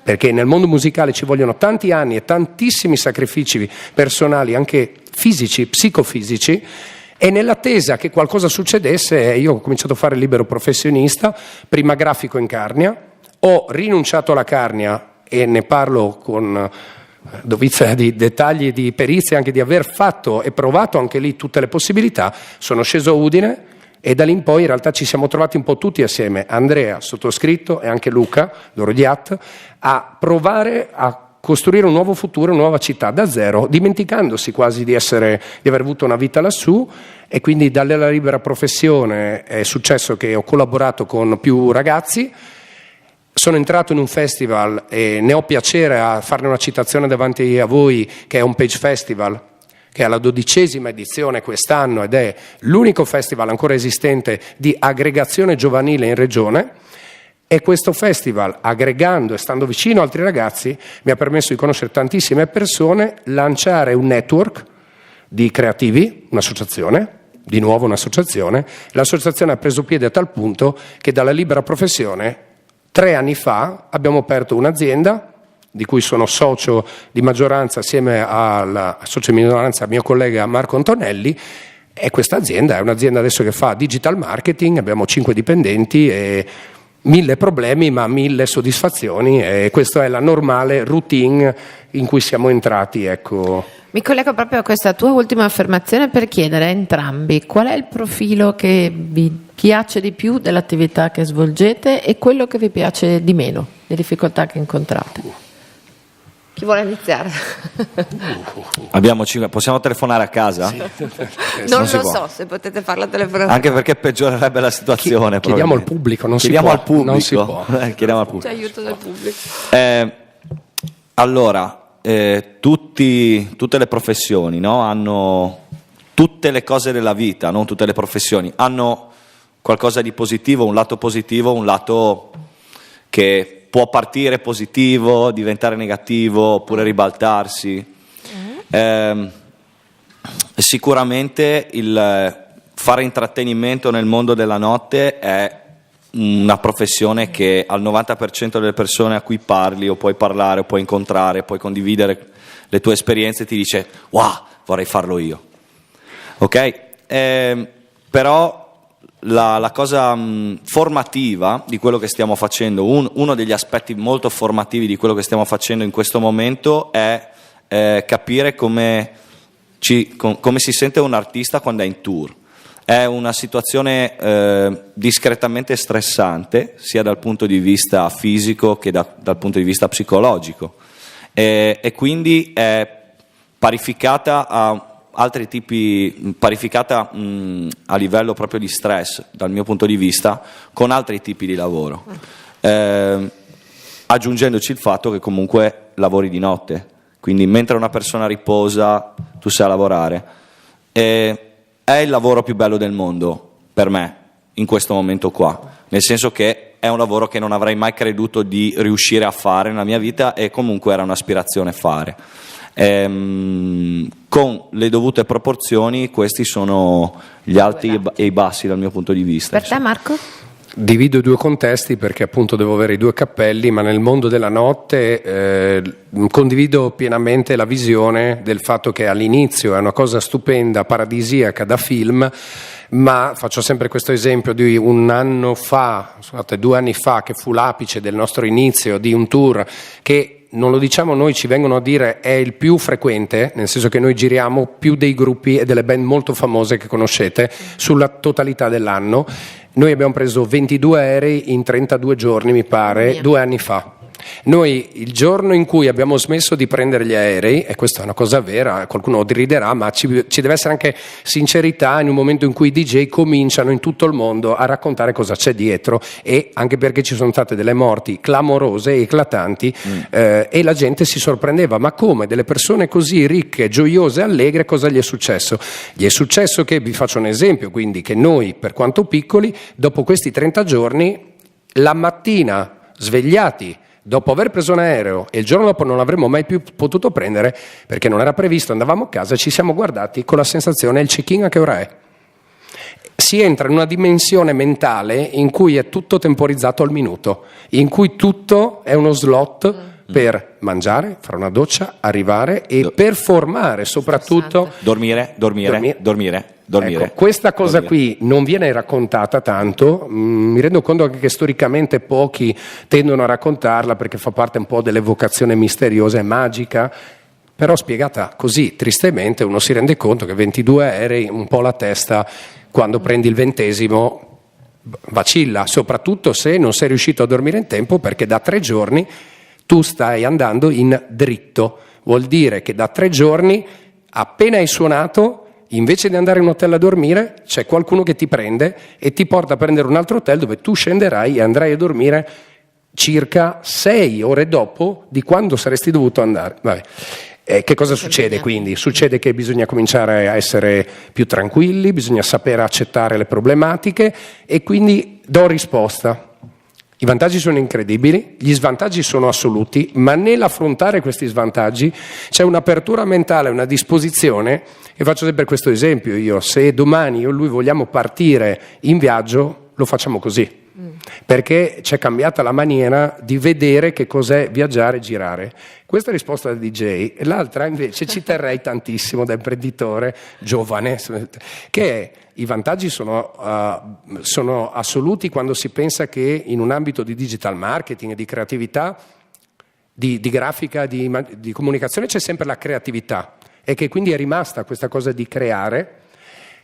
perché nel mondo musicale ci vogliono tanti anni e tantissimi sacrifici personali, anche fisici, psicofisici, e nell'attesa che qualcosa succedesse io ho cominciato a fare libero professionista, prima grafico in Carnia, ho rinunciato alla Carnia e ne parlo con dovizia di dettagli, di perizie, anche di aver fatto e provato anche lì tutte le possibilità. Sono sceso a Udine e da lì in poi in realtà ci siamo trovati un po' tutti assieme, Andrea, sottoscritto e anche Luca, loro di At, a provare a costruire un nuovo futuro, una nuova città da zero, dimenticandosi quasi di aver avuto una vita lassù. E quindi dalla libera professione è successo che ho collaborato con più ragazzi. Sono entrato in un festival e ne ho piacere a farne una citazione davanti a voi, che è Homepage Festival, che è alla 12ª edizione quest'anno ed è l'unico festival ancora esistente di aggregazione giovanile in regione. E questo festival, aggregando e stando vicino a altri ragazzi, mi ha permesso di conoscere tantissime persone, lanciare un network di creativi, un'associazione. Di nuovo un'associazione. L'associazione ha preso piede a tal punto che dalla libera professione 3 anni fa abbiamo aperto un'azienda di cui sono socio di maggioranza assieme al socio di minoranza mio collega Marco Antonelli, e questa azienda è un'azienda adesso che fa digital marketing, abbiamo 5 dipendenti e 1000 problemi ma 1000 soddisfazioni, e questa è la normale routine in cui siamo entrati, ecco. Mi collego proprio a questa tua ultima affermazione per chiedere a entrambi qual è il profilo che vi piace di più dell'attività che svolgete e quello che vi piace di meno, le difficoltà che incontrate. Chi vuole iniziare? Possiamo telefonare a casa? Sì. Non lo so, se potete farla telefonare. Anche perché peggiorerebbe la situazione. Chiediamo al pubblico, non si può. Non si può. Chiediamo al pubblico. C'è aiuto del pubblico. Allora, tutte le professioni, no? Hanno tutte le cose della vita, non tutte le professioni hanno qualcosa di positivo, un lato che può partire positivo, diventare negativo oppure ribaltarsi. Sicuramente il fare intrattenimento nel mondo della notte è una professione che al 90% delle persone a cui parli o puoi parlare o puoi incontrare, puoi condividere le tue esperienze, ti dice wow, vorrei farlo io. Ok? Però la cosa formativa di quello che stiamo facendo, uno degli aspetti molto formativi di quello che stiamo facendo in questo momento è capire come si sente un artista quando è in tour. È una situazione discretamente stressante, sia dal punto di vista fisico che dal punto di vista psicologico, e quindi è parificata a altri tipi, parificata a livello proprio di stress, dal mio punto di vista, con altri tipi di lavoro. Aggiungendoci il fatto che comunque lavori di notte, quindi mentre una persona riposa tu sei a lavorare. È il lavoro più bello del mondo per me in questo momento qua, nel senso che è un lavoro che non avrei mai creduto di riuscire a fare nella mia vita e comunque era un'aspirazione fare. Con le dovute proporzioni questi sono gli alti e i bassi dal mio punto di vista. Per te, Marco? Divido i due contesti perché appunto devo avere i due cappelli, ma nel mondo della notte condivido pienamente la visione del fatto che all'inizio è una cosa stupenda, paradisiaca da film, ma faccio sempre questo esempio di 2 anni fa, che fu l'apice del nostro inizio di un tour che, non lo diciamo noi, ci vengono a dire è il più frequente, nel senso che noi giriamo più dei gruppi e delle band molto famose che conoscete sulla totalità dell'anno. Noi abbiamo preso 22 aerei in 32 giorni, mi pare, 2 anni fa. Noi il giorno in cui abbiamo smesso di prendere gli aerei, e questa è una cosa vera, qualcuno riderà, ma ci deve essere anche sincerità in un momento in cui i DJ cominciano in tutto il mondo a raccontare cosa c'è dietro, e anche perché ci sono state delle morti clamorose, eclatanti, e la gente si sorprendeva, ma come delle persone così ricche, gioiose, allegre, cosa gli è successo? Gli è successo che, vi faccio un esempio, quindi, che noi, per quanto piccoli, dopo questi 30 giorni, la mattina svegliati, dopo aver preso un aereo e il giorno dopo non l'avremmo mai più potuto prendere perché non era previsto, andavamo a casa e ci siamo guardati con la sensazione: il check-in a che ora è? Si entra in una dimensione mentale in cui è tutto temporizzato al minuto, in cui tutto è uno slot per mangiare, fare una doccia, arrivare e performare, soprattutto dormire. Ecco, questa cosa qui non viene raccontata tanto, mi rendo conto anche che storicamente pochi tendono a raccontarla perché fa parte un po' dell'evocazione misteriosa e magica, però spiegata così tristemente uno si rende conto che 22 aerei, un po' la testa, quando prendi il 20° vacilla, soprattutto se non sei riuscito a dormire in tempo, perché da 3 giorni tu stai andando in dritto, vuol dire che da 3 giorni appena hai suonato, invece di andare in un hotel a dormire, c'è qualcuno che ti prende e ti porta a prendere un altro hotel dove tu scenderai e andrai a dormire circa 6 ore dopo di quando saresti dovuto andare. Vabbè. Che cosa succede quindi? Succede che bisogna cominciare a essere più tranquilli, bisogna sapere accettare le problematiche e quindi do risposta. I vantaggi sono incredibili, gli svantaggi sono assoluti, ma nell'affrontare questi svantaggi c'è un'apertura mentale, una disposizione, e faccio sempre questo esempio io: se domani io e lui vogliamo partire in viaggio, lo facciamo così, perché c'è cambiata la maniera di vedere che cos'è viaggiare e girare. Questa è risposta da DJ, e l'altra invece ci terrei tantissimo da imprenditore giovane, che è: i vantaggi sono assoluti quando si pensa che in un ambito di digital marketing, di creatività, di grafica, di comunicazione c'è sempre la creatività, e che quindi è rimasta questa cosa di creare.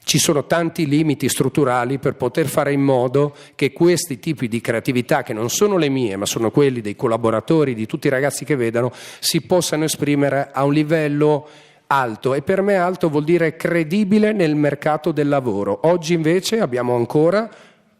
Ci sono tanti limiti strutturali per poter fare in modo che questi tipi di creatività, che non sono le mie ma sono quelli dei collaboratori, di tutti i ragazzi che vedono, si possano esprimere a un livello alto, e per me alto vuol dire credibile nel mercato del lavoro. Oggi invece abbiamo ancora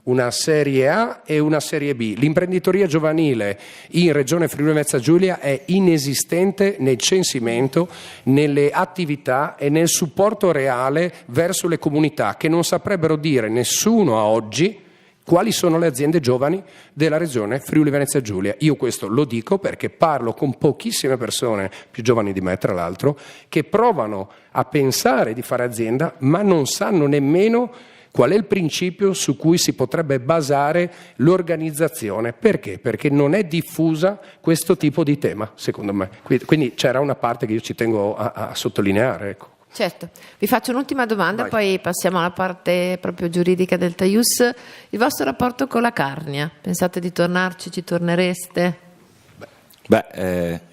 una serie A e una serie B. L'imprenditoria giovanile in Regione Friuli-Venezia Giulia è inesistente nel censimento, nelle attività e nel supporto reale verso le comunità, che non saprebbero dire nessuno a oggi quali sono le aziende giovani della regione Friuli-Venezia Giulia. Io questo lo dico perché parlo con pochissime persone, più giovani di me tra l'altro, che provano a pensare di fare azienda ma non sanno nemmeno qual è il principio su cui si potrebbe basare l'organizzazione. Perché? Perché non è diffusa questo tipo di tema, secondo me. Quindi c'era una parte che io ci tengo a sottolineare, ecco. Certo, vi faccio un'ultima domanda, Vai. poi passiamo alla parte proprio giuridica del Taius. Il vostro rapporto con la Carnia, pensate di tornarci, ci tornereste?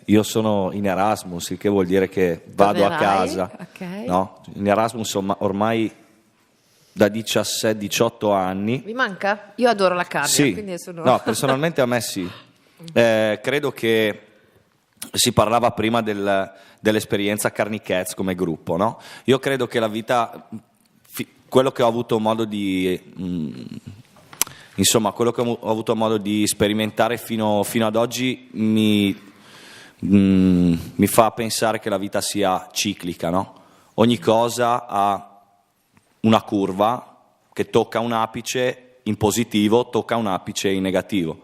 Io sono in Erasmus, il che vuol dire che vado a Tornerai? casa. Ok. No? In Erasmus ormai da 17-18 anni. Vi manca? Io adoro la Carnia, Sì, quindi sono... no, personalmente a me sì. Credo che si parlava prima dell'esperienza Carnicats come gruppo, no? Io credo che la vita, quello che ho avuto modo di quello che ho avuto modo di sperimentare fino ad oggi mi fa pensare che la vita sia ciclica, no? Ogni cosa ha una curva che tocca un apice in positivo, tocca un apice in negativo.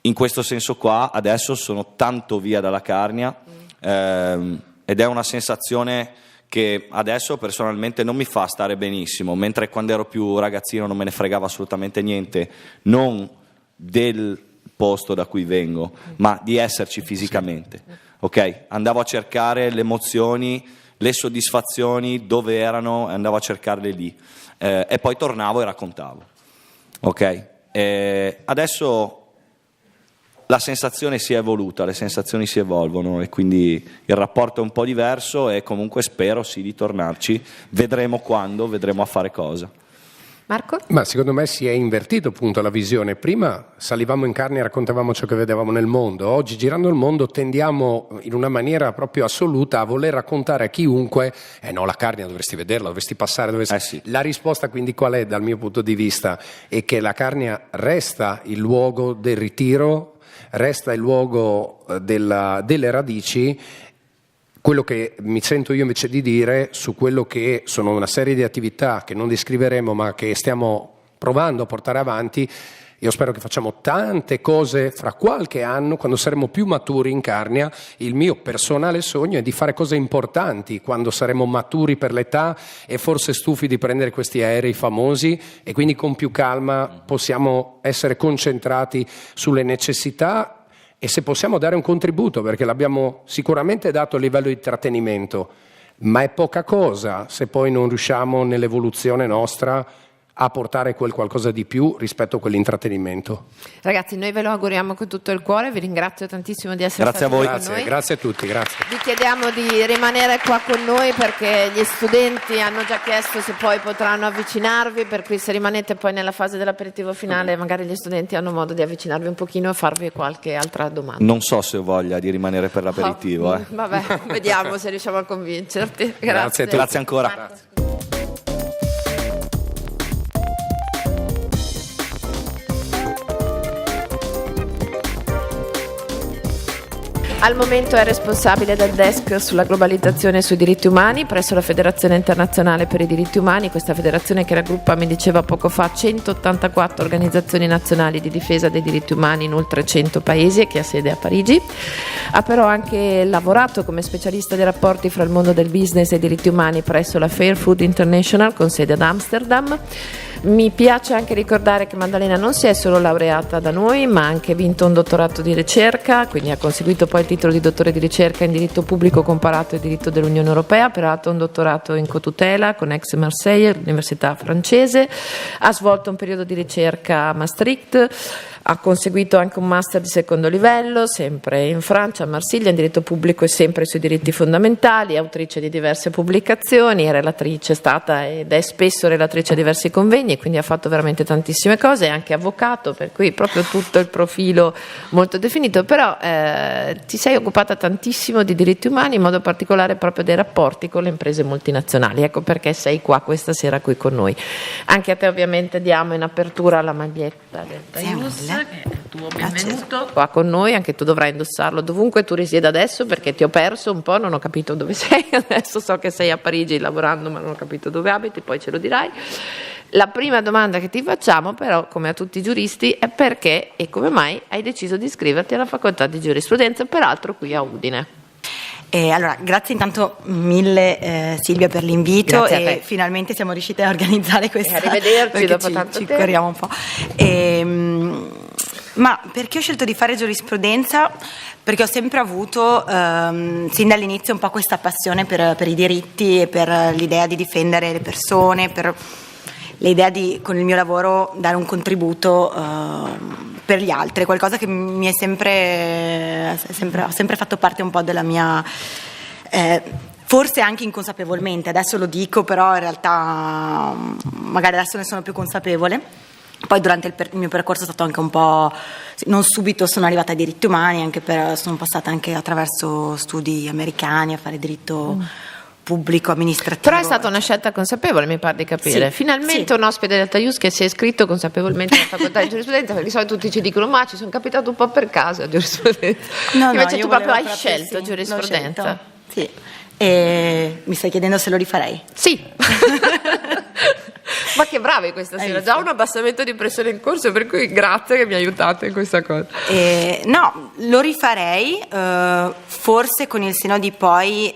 In questo senso qua adesso sono tanto via dalla Carnia ed è una sensazione che adesso personalmente non mi fa stare benissimo, mentre quando ero più ragazzino non me ne fregava assolutamente niente, non del posto da cui vengo, ma di esserci fisicamente. Ok? Andavo a cercare le emozioni, le soddisfazioni dove erano, andavo a cercarle lì e poi tornavo e raccontavo. Ok? Adesso la sensazione si è evoluta, le sensazioni si evolvono e quindi il rapporto è un po' diverso e comunque spero sì di tornarci, vedremo quando, vedremo a fare cosa. Marco? Ma secondo me si è invertito appunto la visione. Prima salivamo in Carnia e raccontavamo ciò che vedevamo nel mondo. Oggi girando il mondo tendiamo in una maniera proprio assoluta a voler raccontare a chiunque no, la Carnia dovresti vederla, dovresti passare, Sì. La risposta quindi qual è dal mio punto di vista? È che la Carnia resta il luogo del ritiro, resta il luogo delle radici. Quello che mi sento io invece di dire su quello che sono una serie di attività che non descriveremo ma che stiamo provando a portare avanti, io spero che facciamo tante cose fra qualche anno, quando saremo più maturi in Carnia. Il mio personale sogno è di fare cose importanti quando saremo maturi per l'età e forse stufi di prendere questi aerei famosi e quindi con più calma possiamo essere concentrati sulle necessità e se possiamo dare un contributo, perché l'abbiamo sicuramente dato a livello di intrattenimento, ma è poca cosa se poi non riusciamo nell'evoluzione nostra a portare quel qualcosa di più rispetto a quell'intrattenimento. Ragazzi, noi ve lo auguriamo con tutto il cuore, vi ringrazio tantissimo di essere Grazie stati a voi. con noi. Grazie a tutti, grazie. Vi chiediamo di rimanere qua con noi perché gli studenti hanno già chiesto se poi potranno avvicinarvi, per cui se rimanete poi nella fase dell'aperitivo finale magari gli studenti hanno modo di avvicinarvi un pochino e farvi qualche altra domanda. Non so se ho voglia di rimanere per l'aperitivo. Vabbè, vediamo se riusciamo a convincerti. Grazie a tutti. Grazie ancora. Marco. Al momento è responsabile del desk sulla globalizzazione e sui diritti umani presso la Federazione Internazionale per i Diritti Umani, questa federazione che raggruppa, mi diceva poco fa, 184 organizzazioni nazionali di difesa dei diritti umani in oltre 100 paesi e che ha sede a Parigi. Ha però anche lavorato come specialista dei rapporti fra il mondo del business e i diritti umani presso la Fair Food International con sede ad Amsterdam. Mi piace anche ricordare che Maddalena non si è solo laureata da noi, ma ha anche vinto un dottorato di ricerca, quindi ha conseguito poi il titolo di dottore di ricerca in diritto pubblico comparato e diritto dell'Unione Europea, peraltro un dottorato in cotutela con Aix-Marseille, l'università francese, ha svolto un periodo di ricerca a Maastricht, ha conseguito anche un master di secondo livello, sempre in Francia, a Marsiglia, in diritto pubblico e sempre sui diritti fondamentali, è autrice di diverse pubblicazioni, è relatrice, stata ed è spesso relatrice a diversi convegni, quindi ha fatto veramente tantissime cose, è anche avvocato, per cui proprio tutto il profilo molto definito, però ti sei occupata tantissimo di diritti umani, in modo particolare proprio dei rapporti con le imprese multinazionali, ecco perché sei qua questa sera qui con noi. Anche a te ovviamente diamo in apertura la maglietta del Taius, che è il tuo benvenuto qua con noi, anche tu dovrai indossarlo dovunque tu risieda adesso, perché ti ho perso un po', non ho capito dove sei, adesso so che sei a Parigi lavorando ma non ho capito dove abiti, poi ce lo dirai. La prima domanda che ti facciamo però, come a tutti i giuristi, è perché e come mai hai deciso di iscriverti alla facoltà di giurisprudenza, peraltro qui a Udine. Allora, grazie intanto mille Silvia per l'invito. Grazie a te. E finalmente siamo riuscite a organizzare questa. Arrivederci dopo tanto ci tempo. corriamo un po'. Ma perché ho scelto di fare giurisprudenza? Perché ho sempre avuto sin dall'inizio un po' questa passione per i diritti e per l'idea di difendere le persone, per l'idea di, con il mio lavoro, dare un contributo per gli altri, qualcosa che mi è ha sempre fatto parte un po' della mia, forse anche inconsapevolmente, adesso lo dico, però in realtà magari adesso ne sono più consapevole. Poi durante il mio percorso è stato anche un po', non subito sono arrivata ai diritti umani, sono passata anche attraverso studi americani a fare diritto pubblico, amministrativo. Però è stata una scelta consapevole, mi pare di capire. Sì, Finalmente sì. un ospite del Taius che si è iscritto consapevolmente alla facoltà di giurisprudenza, perché di solito tutti ci dicono ma ci sono capitato un po' per caso a giurisprudenza. Invece io tu proprio volevo hai proprio, scelto sì, giurisprudenza. l'ho scelto, sì. E mi stai chiedendo se lo rifarei? Sì. Ma che bravi questa Hai sera, visto? già un abbassamento di pressione in corso, per cui grazie che mi aiutate in questa cosa. No, lo rifarei, forse con il senno di poi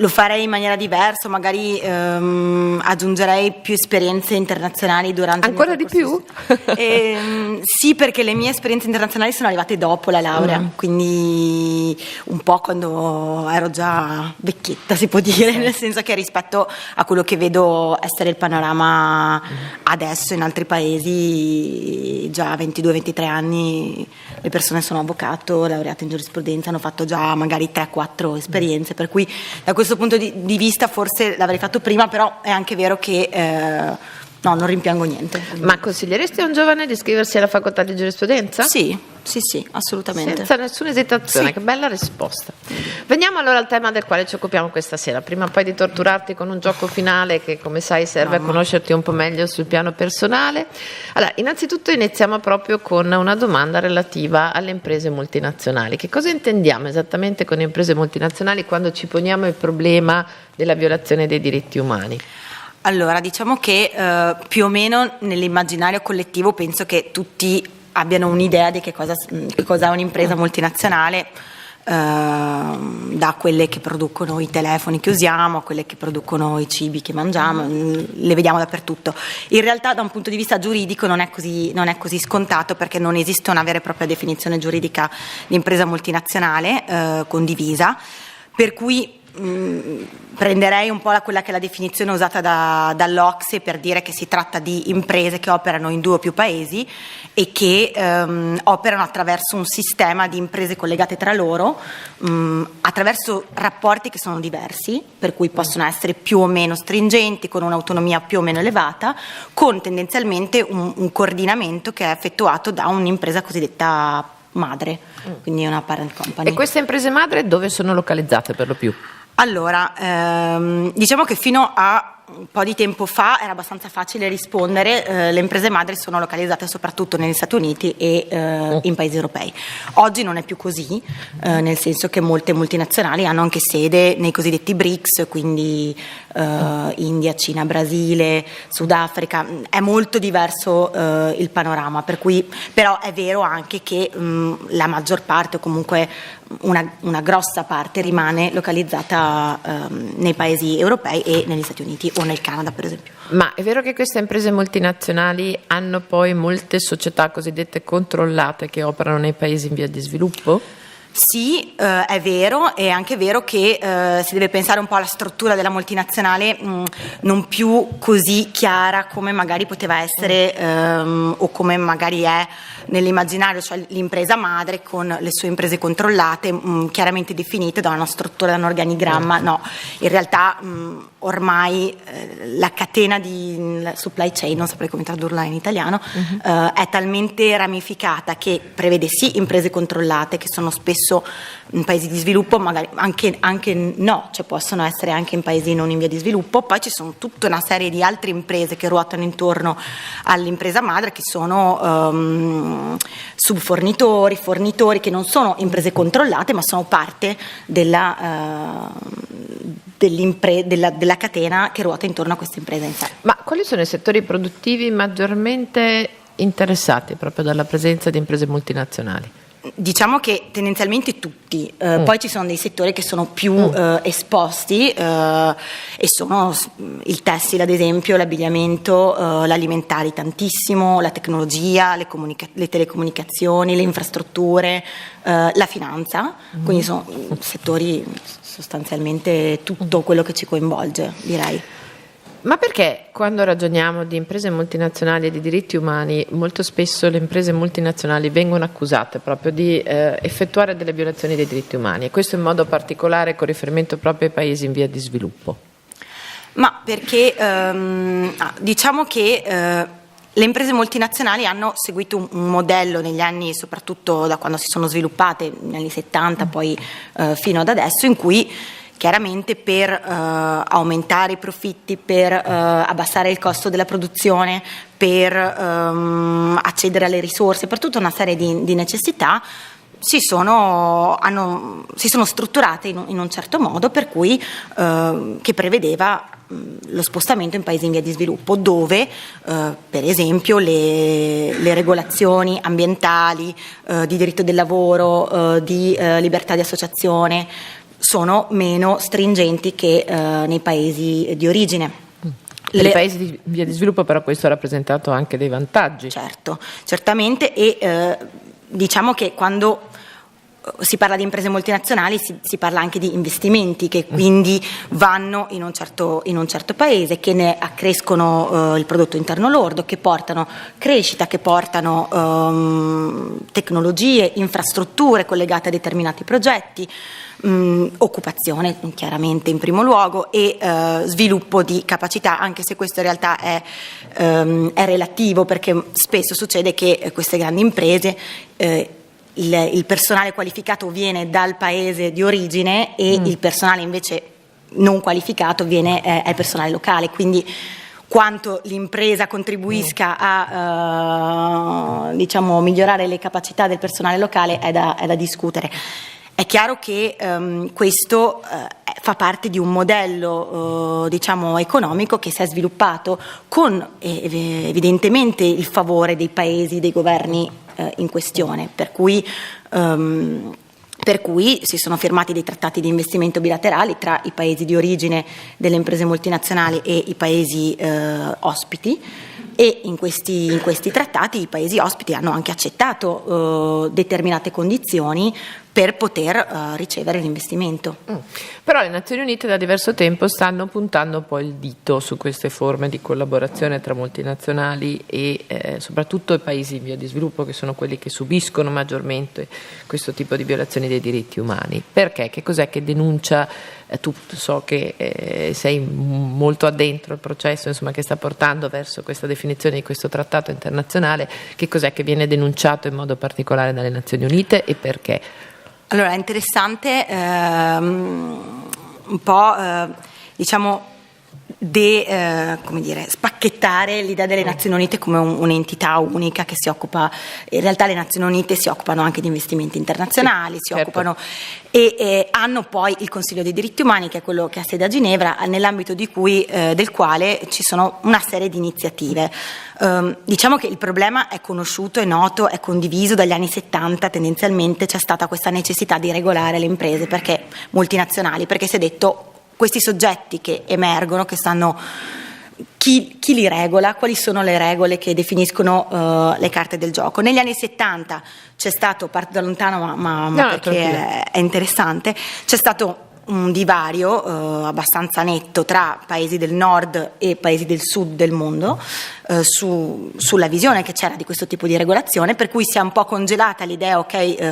lo farei in maniera diversa, magari aggiungerei più esperienze internazionali durante Ancora il mio di più? percorso. Sì, perché le mie esperienze internazionali sono arrivate dopo la laurea, quindi un po' quando ero già vecchietta, si può dire, nel senso che rispetto a quello che vedo essere il panorama adesso in altri paesi, già a 22-23 anni le persone sono avvocato, laureate in giurisprudenza, hanno fatto già magari 3-4 esperienze, per cui da questo punto di vista forse l'avrei fatto prima, però è anche vero che no, non rimpiango niente. Ma consiglieresti a un giovane di iscriversi alla facoltà di giurisprudenza? Sì, assolutamente. Senza nessuna esitazione, Sì. che bella risposta. Veniamo allora al tema del quale ci occupiamo questa sera. Prima poi di torturarti con un gioco finale che, come sai, serve a conoscerti un po' meglio sul piano personale. Allora, innanzitutto iniziamo proprio con una domanda relativa alle imprese multinazionali. Che cosa intendiamo esattamente con imprese multinazionali quando ci poniamo il problema della violazione dei diritti umani? Allora, diciamo che più o meno nell'immaginario collettivo penso che tutti abbiano un'idea di che cosa è un'impresa multinazionale, da quelle che producono i telefoni che usiamo a quelle che producono i cibi che mangiamo, le vediamo dappertutto. In realtà da un punto di vista giuridico non è così scontato, perché non esiste una vera e propria definizione giuridica di impresa multinazionale condivisa, per cui prenderei un po' quella che è la definizione usata dall'OCSE per dire che si tratta di imprese che operano in 2 o più paesi e che operano attraverso un sistema di imprese collegate tra loro, attraverso rapporti che sono diversi, per cui possono essere più o meno stringenti, con un'autonomia più o meno elevata, con tendenzialmente un coordinamento che è effettuato da un'impresa cosiddetta madre, quindi una parent company. E queste imprese madre dove sono localizzate per lo più? Allora, diciamo che fino a un po' di tempo fa era abbastanza facile rispondere, le imprese madri sono localizzate soprattutto negli Stati Uniti e in paesi europei. Oggi non è più così, nel senso che molte multinazionali hanno anche sede nei cosiddetti BRICS, quindi India, Cina, Brasile, Sudafrica. È molto diverso il panorama, per cui però è vero anche che la maggior parte, o comunque una grossa parte, rimane localizzata nei paesi europei e negli Stati Uniti o nel Canada, per esempio. Ma è vero che queste imprese multinazionali hanno poi molte società cosiddette controllate che operano nei paesi in via di sviluppo? Sì, è vero, è anche vero che si deve pensare un po' alla struttura della multinazionale non più così chiara come magari poteva essere o come magari è nell'immaginario, cioè l'impresa madre con le sue imprese controllate chiaramente definite da una struttura, da un organigramma. No, in realtà ormai la catena di supply chain, non saprei come tradurla in italiano, è talmente ramificata che prevede sì imprese controllate, che sono spesso in paesi di sviluppo, magari anche no, cioè possono essere anche in paesi non in via di sviluppo. Poi ci sono tutta una serie di altre imprese che ruotano intorno all'impresa madre, che sono subfornitori, fornitori, che non sono imprese controllate ma sono parte della catena che ruota intorno a questa impresa in sé. Ma quali sono i settori produttivi maggiormente interessati proprio dalla presenza di imprese multinazionali? Diciamo che tendenzialmente tutti, poi ci sono dei settori che sono più esposti e sono il tessile ad esempio, l'abbigliamento, l'alimentare tantissimo, la tecnologia, le telecomunicazioni, le infrastrutture, la finanza, quindi sono settori sostanzialmente tutto quello che ci coinvolge, direi. Ma perché quando ragioniamo di imprese multinazionali e di diritti umani molto spesso le imprese multinazionali vengono accusate proprio di effettuare delle violazioni dei diritti umani, e questo in modo particolare con riferimento proprio ai paesi in via di sviluppo? Ma perché diciamo che Le imprese multinazionali hanno seguito un modello negli anni, soprattutto da quando si sono sviluppate, negli anni 70 poi fino ad adesso, in cui chiaramente per aumentare i profitti, per abbassare il costo della produzione, per accedere alle risorse, per tutta una serie di necessità, si sono strutturate in un certo modo, per cui che prevedeva lo spostamento in paesi in via di sviluppo, dove per esempio le regolazioni ambientali, di diritto del lavoro, di libertà di associazione sono meno stringenti che nei paesi di origine. Nei paesi di via di sviluppo però questo ha rappresentato anche dei vantaggi. Certo, certamente, e diciamo che quando si parla di imprese multinazionali si parla anche di investimenti che quindi vanno in un certo paese, che ne accrescono il prodotto interno lordo, che portano crescita, che portano tecnologie, infrastrutture collegate a determinati progetti, occupazione chiaramente in primo luogo, e sviluppo di capacità, anche se questo in realtà è relativo, perché spesso succede che queste grandi imprese il personale qualificato viene dal paese di origine e il personale invece non qualificato è il personale locale, quindi quanto l'impresa contribuisca a migliorare le capacità del personale locale è da discutere. È chiaro che questo fa parte di un modello economico che si è sviluppato con evidentemente il favore dei paesi, dei governi in questione, per cui si sono firmati dei trattati di investimento bilaterali tra i paesi di origine delle imprese multinazionali e i paesi ospiti, e in questi trattati i paesi ospiti hanno anche accettato determinate condizioni per poter ricevere l'investimento. Però le Nazioni Unite da diverso tempo stanno puntando un po' il dito su queste forme di collaborazione tra multinazionali e soprattutto i paesi in via di sviluppo, che sono quelli che subiscono maggiormente questo tipo di violazioni dei diritti umani. Perché? Che cos'è che denuncia? Tu so che sei molto addentro al processo, insomma, che sta portando verso questa definizione di questo trattato internazionale. Che cos'è che viene denunciato in modo particolare dalle Nazioni Unite e perché? Allora, è interessante un po' spacchettare l'idea delle Nazioni Unite come un'entità unica che si occupa. In realtà le Nazioni Unite si occupano anche di investimenti internazionali, occupano e hanno poi il Consiglio dei diritti umani, che è quello che ha sede a Ginevra, nell'ambito del quale ci sono una serie di iniziative. Diciamo che il problema è conosciuto, è noto, è condiviso dagli anni 70. Tendenzialmente c'è stata questa necessità di regolare le imprese multinazionali, perché si è detto: questi soggetti che emergono, che stanno, chi li regola, quali sono le regole che definiscono le carte del gioco. Negli anni 70 c'è stato, parto da lontano ma perché è interessante, c'è stato un divario abbastanza netto tra paesi del nord e paesi del sud del mondo sulla visione che c'era di questo tipo di regolazione, per cui si è un po' congelata l'idea,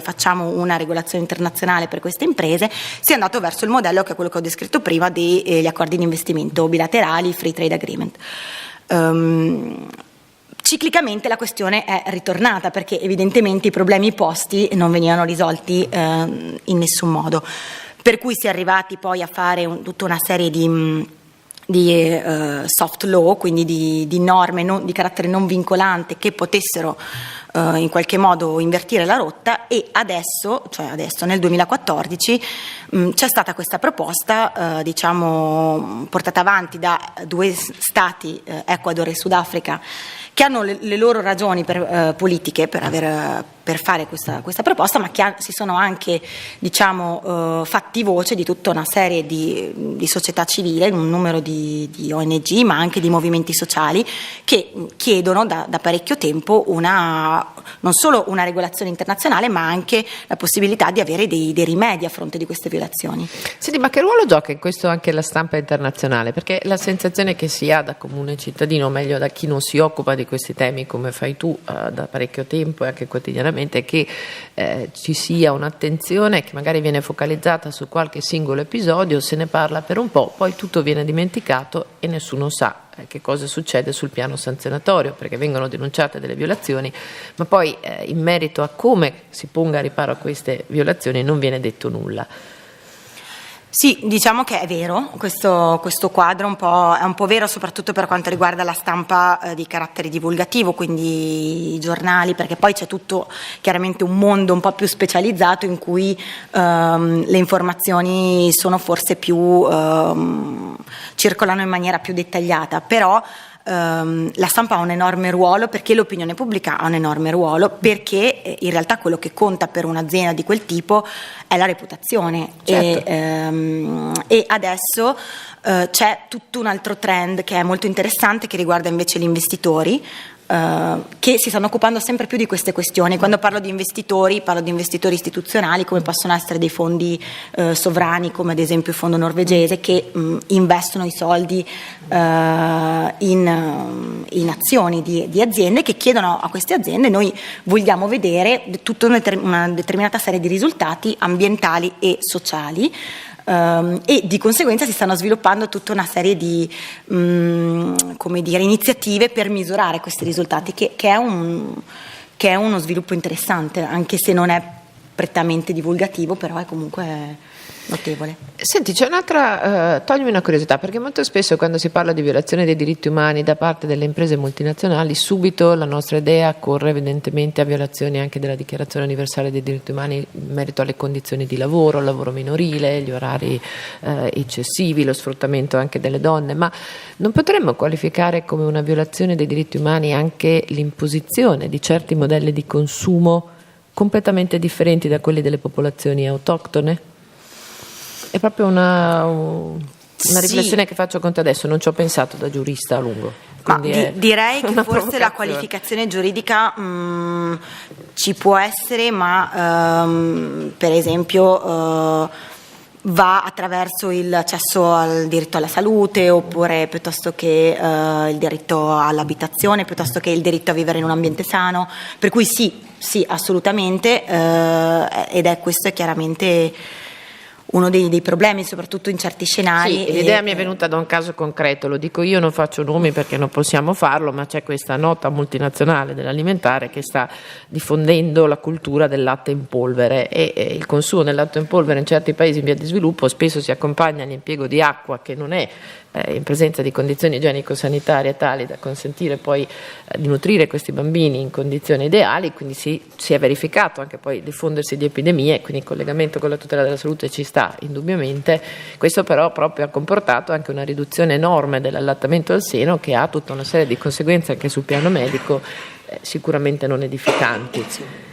facciamo una regolazione internazionale per queste imprese, si è andato verso il modello che è quello che ho descritto prima degli accordi di investimento bilaterali, free trade agreement. Ciclicamente la questione è ritornata, perché evidentemente i problemi posti non venivano risolti in nessun modo. Per cui si è arrivati poi a fare tutta una serie di soft law, quindi di norme di carattere non vincolante che potessero in qualche modo invertire la rotta, e adesso nel 2014 c'è stata questa proposta portata avanti da due stati, Ecuador e Sudafrica, che hanno le loro ragioni politiche per fare questa proposta, ma che si sono anche fatti voce di tutta una serie di società civile, un numero di ONG, ma anche di movimenti sociali, che chiedono da parecchio tempo non solo una regolazione internazionale, ma anche la possibilità di avere dei rimedi a fronte di queste violazioni. Senti, ma che ruolo gioca in questo anche la stampa internazionale? Perché la sensazione che si ha da comune cittadino, o meglio da chi non si occupa di questi temi come fai tu da parecchio tempo e anche quotidianamente, è che ci sia un'attenzione che magari viene focalizzata su qualche singolo episodio, se ne parla per un po', poi tutto viene dimenticato e nessuno sa che cosa succede sul piano sanzionatorio, perché vengono denunciate delle violazioni, ma poi in merito a come si ponga a riparo a queste violazioni non viene detto nulla. Sì, diciamo che è vero, questo quadro è un po' vero, soprattutto per quanto riguarda la stampa di carattere divulgativo, quindi i giornali, perché poi c'è tutto chiaramente un mondo un po' più specializzato in cui le informazioni sono forse più circolano in maniera più dettagliata, però la stampa ha un enorme ruolo, perché l'opinione pubblica ha un enorme ruolo, perché in realtà quello che conta per un'azienda di quel tipo è la reputazione. Certo. E adesso c'è tutto un altro trend che è molto interessante, che riguarda invece gli investitori, che si stanno occupando sempre più di queste questioni. Quando parlo di investitori, parlo di investitori istituzionali, come possono essere dei fondi sovrani, come ad esempio il fondo norvegese, che investono i soldi in azioni di aziende, che chiedono a queste aziende: noi vogliamo vedere tutta una determinata serie di risultati ambientali e sociali. E di conseguenza si stanno sviluppando tutta una serie di iniziative per misurare questi risultati, che è uno sviluppo interessante, anche se non è prettamente divulgativo, però è comunque notevole. Senti, c'è un'altra, toglimi una curiosità, perché molto spesso quando si parla di violazione dei diritti umani da parte delle imprese multinazionali, subito la nostra idea corre evidentemente a violazioni anche della Dichiarazione universale dei diritti umani in merito alle condizioni di lavoro, il lavoro minorile, gli orari eccessivi, lo sfruttamento anche delle donne, ma non potremmo qualificare come una violazione dei diritti umani anche l'imposizione di certi modelli di consumo completamente differenti da quelli delle popolazioni autoctone? È proprio una riflessione che faccio con te adesso, non ci ho pensato da giurista a lungo. Ma direi che forse la qualificazione giuridica ci può essere, ma per esempio va attraverso l'accesso al diritto alla salute, oppure piuttosto che il diritto all'abitazione, piuttosto che il diritto a vivere in un ambiente sano, per cui sì, assolutamente, ed è questo è chiaramente uno dei problemi, soprattutto in certi scenari. Sì, l'idea mi è venuta da un caso concreto, lo dico io, non faccio nomi perché non possiamo farlo, ma c'è questa nota multinazionale dell'alimentare che sta diffondendo la cultura del latte in polvere, e il consumo del latte in polvere in certi paesi in via di sviluppo spesso si accompagna all'impiego di acqua che non è in presenza di condizioni igienico-sanitarie tali da consentire poi di nutrire questi bambini in condizioni ideali, quindi si è verificato anche poi il diffondersi di epidemie, quindi il collegamento con la tutela della salute ci sta indubbiamente. Questo però proprio ha comportato anche una riduzione enorme dell'allattamento al seno, che ha tutta una serie di conseguenze anche sul piano medico sicuramente non edificanti.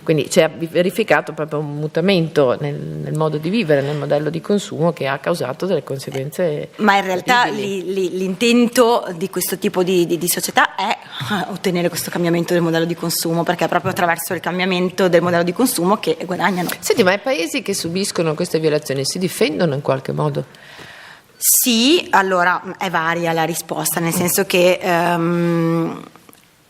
Quindi si è verificato proprio un mutamento nel modo di vivere, nel modello di consumo, che ha causato delle conseguenze. Ma in realtà l'intento di questo tipo di società è ottenere questo cambiamento del modello di consumo, perché è proprio attraverso il cambiamento del modello di consumo che guadagnano. Senti, ma i paesi che subiscono queste violazioni si difendono in qualche modo? Sì, allora è varia la risposta, nel senso che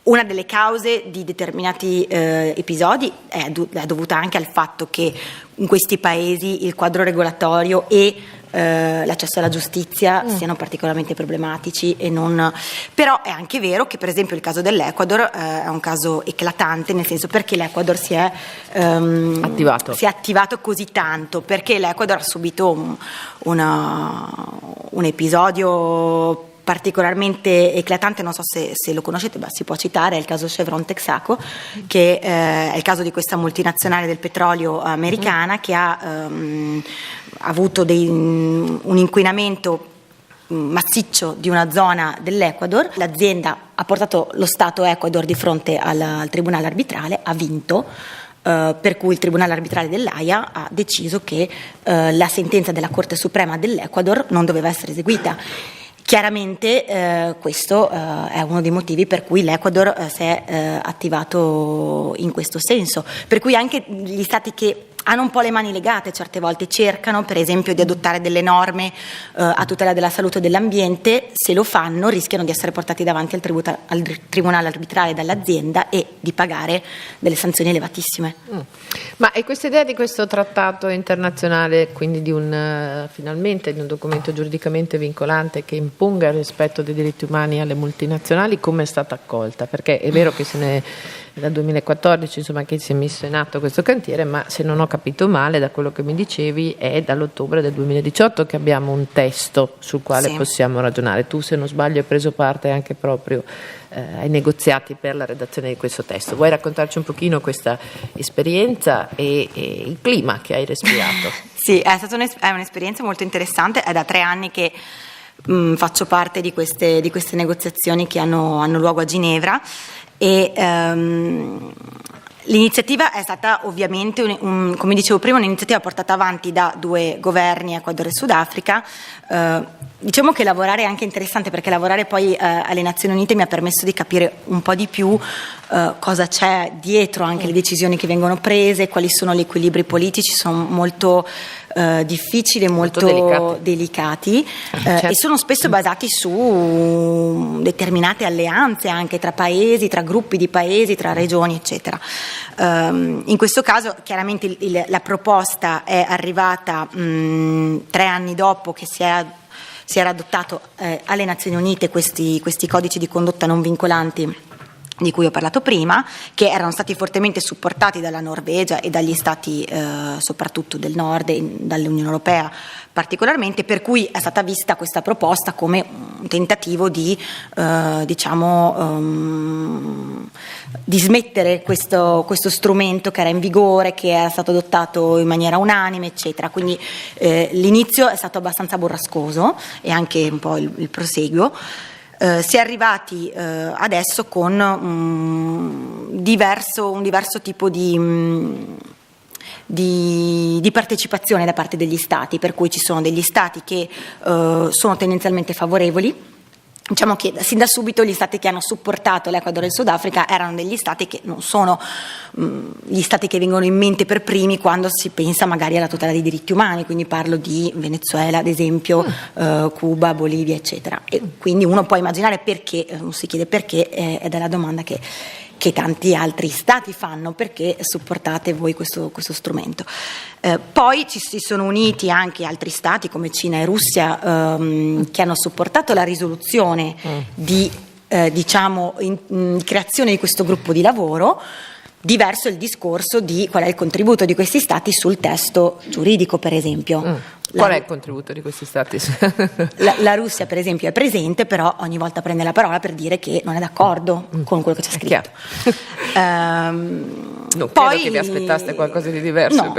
una delle cause di determinati episodi è dovuta anche al fatto che in questi paesi il quadro regolatorio e l'accesso alla giustizia siano particolarmente problematici, però è anche vero che per esempio il caso dell'Ecuador è un caso eclatante, nel senso, perché l'Ecuador si è attivato così tanto, perché l'Ecuador ha subito un episodio particolarmente eclatante, non so se lo conoscete, ma si può citare, è il caso Chevron Texaco, che è il caso di questa multinazionale del petrolio americana che ha avuto un inquinamento massiccio di una zona dell'Ecuador. L'azienda ha portato lo Stato Ecuador di fronte al tribunale arbitrale, ha vinto, per cui il tribunale arbitrale dell'Aia ha deciso che la sentenza della Corte Suprema dell'Ecuador non doveva essere eseguita. Chiaramente questo è uno dei motivi per cui l'Ecuador si è attivato in questo senso, per cui anche gli stati che hanno un po' le mani legate certe volte, cercano per esempio di adottare delle norme a tutela della salute e dell'ambiente. Se lo fanno rischiano di essere portati davanti al tribunale arbitrale dall'azienda e di pagare delle sanzioni elevatissime. Ma e questa idea di questo trattato internazionale, quindi finalmente di un documento giuridicamente vincolante che imponga il rispetto dei diritti umani alle multinazionali, come è stata accolta? Perché è vero che dal 2014 insomma che si è messo in atto questo cantiere, ma se non ho capito male da quello che mi dicevi è dall'ottobre del 2018 che abbiamo un testo sul quale possiamo ragionare. Tu, se non sbaglio, hai preso parte anche proprio ai negoziati per la redazione di questo testo. Vuoi raccontarci un pochino questa esperienza e il clima che hai respirato? Sì, è stata un'esperienza molto interessante. È da 3 anni che faccio parte di queste negoziazioni che hanno luogo a Ginevra. E l'iniziativa è stata ovviamente, come dicevo prima, un'iniziativa portata avanti da 2 governi, Ecuador e Sudafrica. Diciamo che lavorare è anche interessante, perché lavorare poi alle Nazioni Unite mi ha permesso di capire un po' di più cosa c'è dietro anche le decisioni che vengono prese, quali sono gli equilibri politici. Sono molto difficili e molto delicati, certo. E sono spesso basati su determinate alleanze anche tra paesi, tra gruppi di paesi, tra regioni, eccetera. In questo caso chiaramente la proposta è arrivata 3 anni dopo che si era adottato alle Nazioni Unite questi codici di condotta non vincolanti di cui ho parlato prima, che erano stati fortemente supportati dalla Norvegia e dagli stati soprattutto del nord e dall'Unione Europea particolarmente, per cui è stata vista questa proposta come un tentativo di di smettere questo strumento che era in vigore, che era stato adottato in maniera unanime, eccetera. Quindi l'inizio è stato abbastanza burrascoso e anche un po' il proseguo. Si è arrivati adesso con un diverso tipo di partecipazione da parte degli Stati, per cui ci sono degli Stati che sono tendenzialmente favorevoli. Diciamo che sin da subito gli Stati che hanno supportato l'Ecuador e il Sudafrica erano degli Stati che non sono gli Stati che vengono in mente per primi quando si pensa magari alla tutela dei diritti umani, quindi parlo di Venezuela ad esempio, Cuba, Bolivia, eccetera. E quindi uno può immaginare perché, si chiede perché, ed è la domanda che tanti altri Stati fanno: perché supportate voi questo strumento? Poi ci si sono uniti anche altri Stati come Cina e Russia, che hanno supportato la risoluzione di creazione di questo gruppo di lavoro. Diverso il discorso di qual è il contributo di questi Stati sul testo giuridico, per esempio. Qual è il contributo di questi Stati? La Russia, per esempio, è presente, però ogni volta prende la parola per dire che non è d'accordo con quello che c'è scritto. Non credo che vi aspettaste qualcosa di diverso.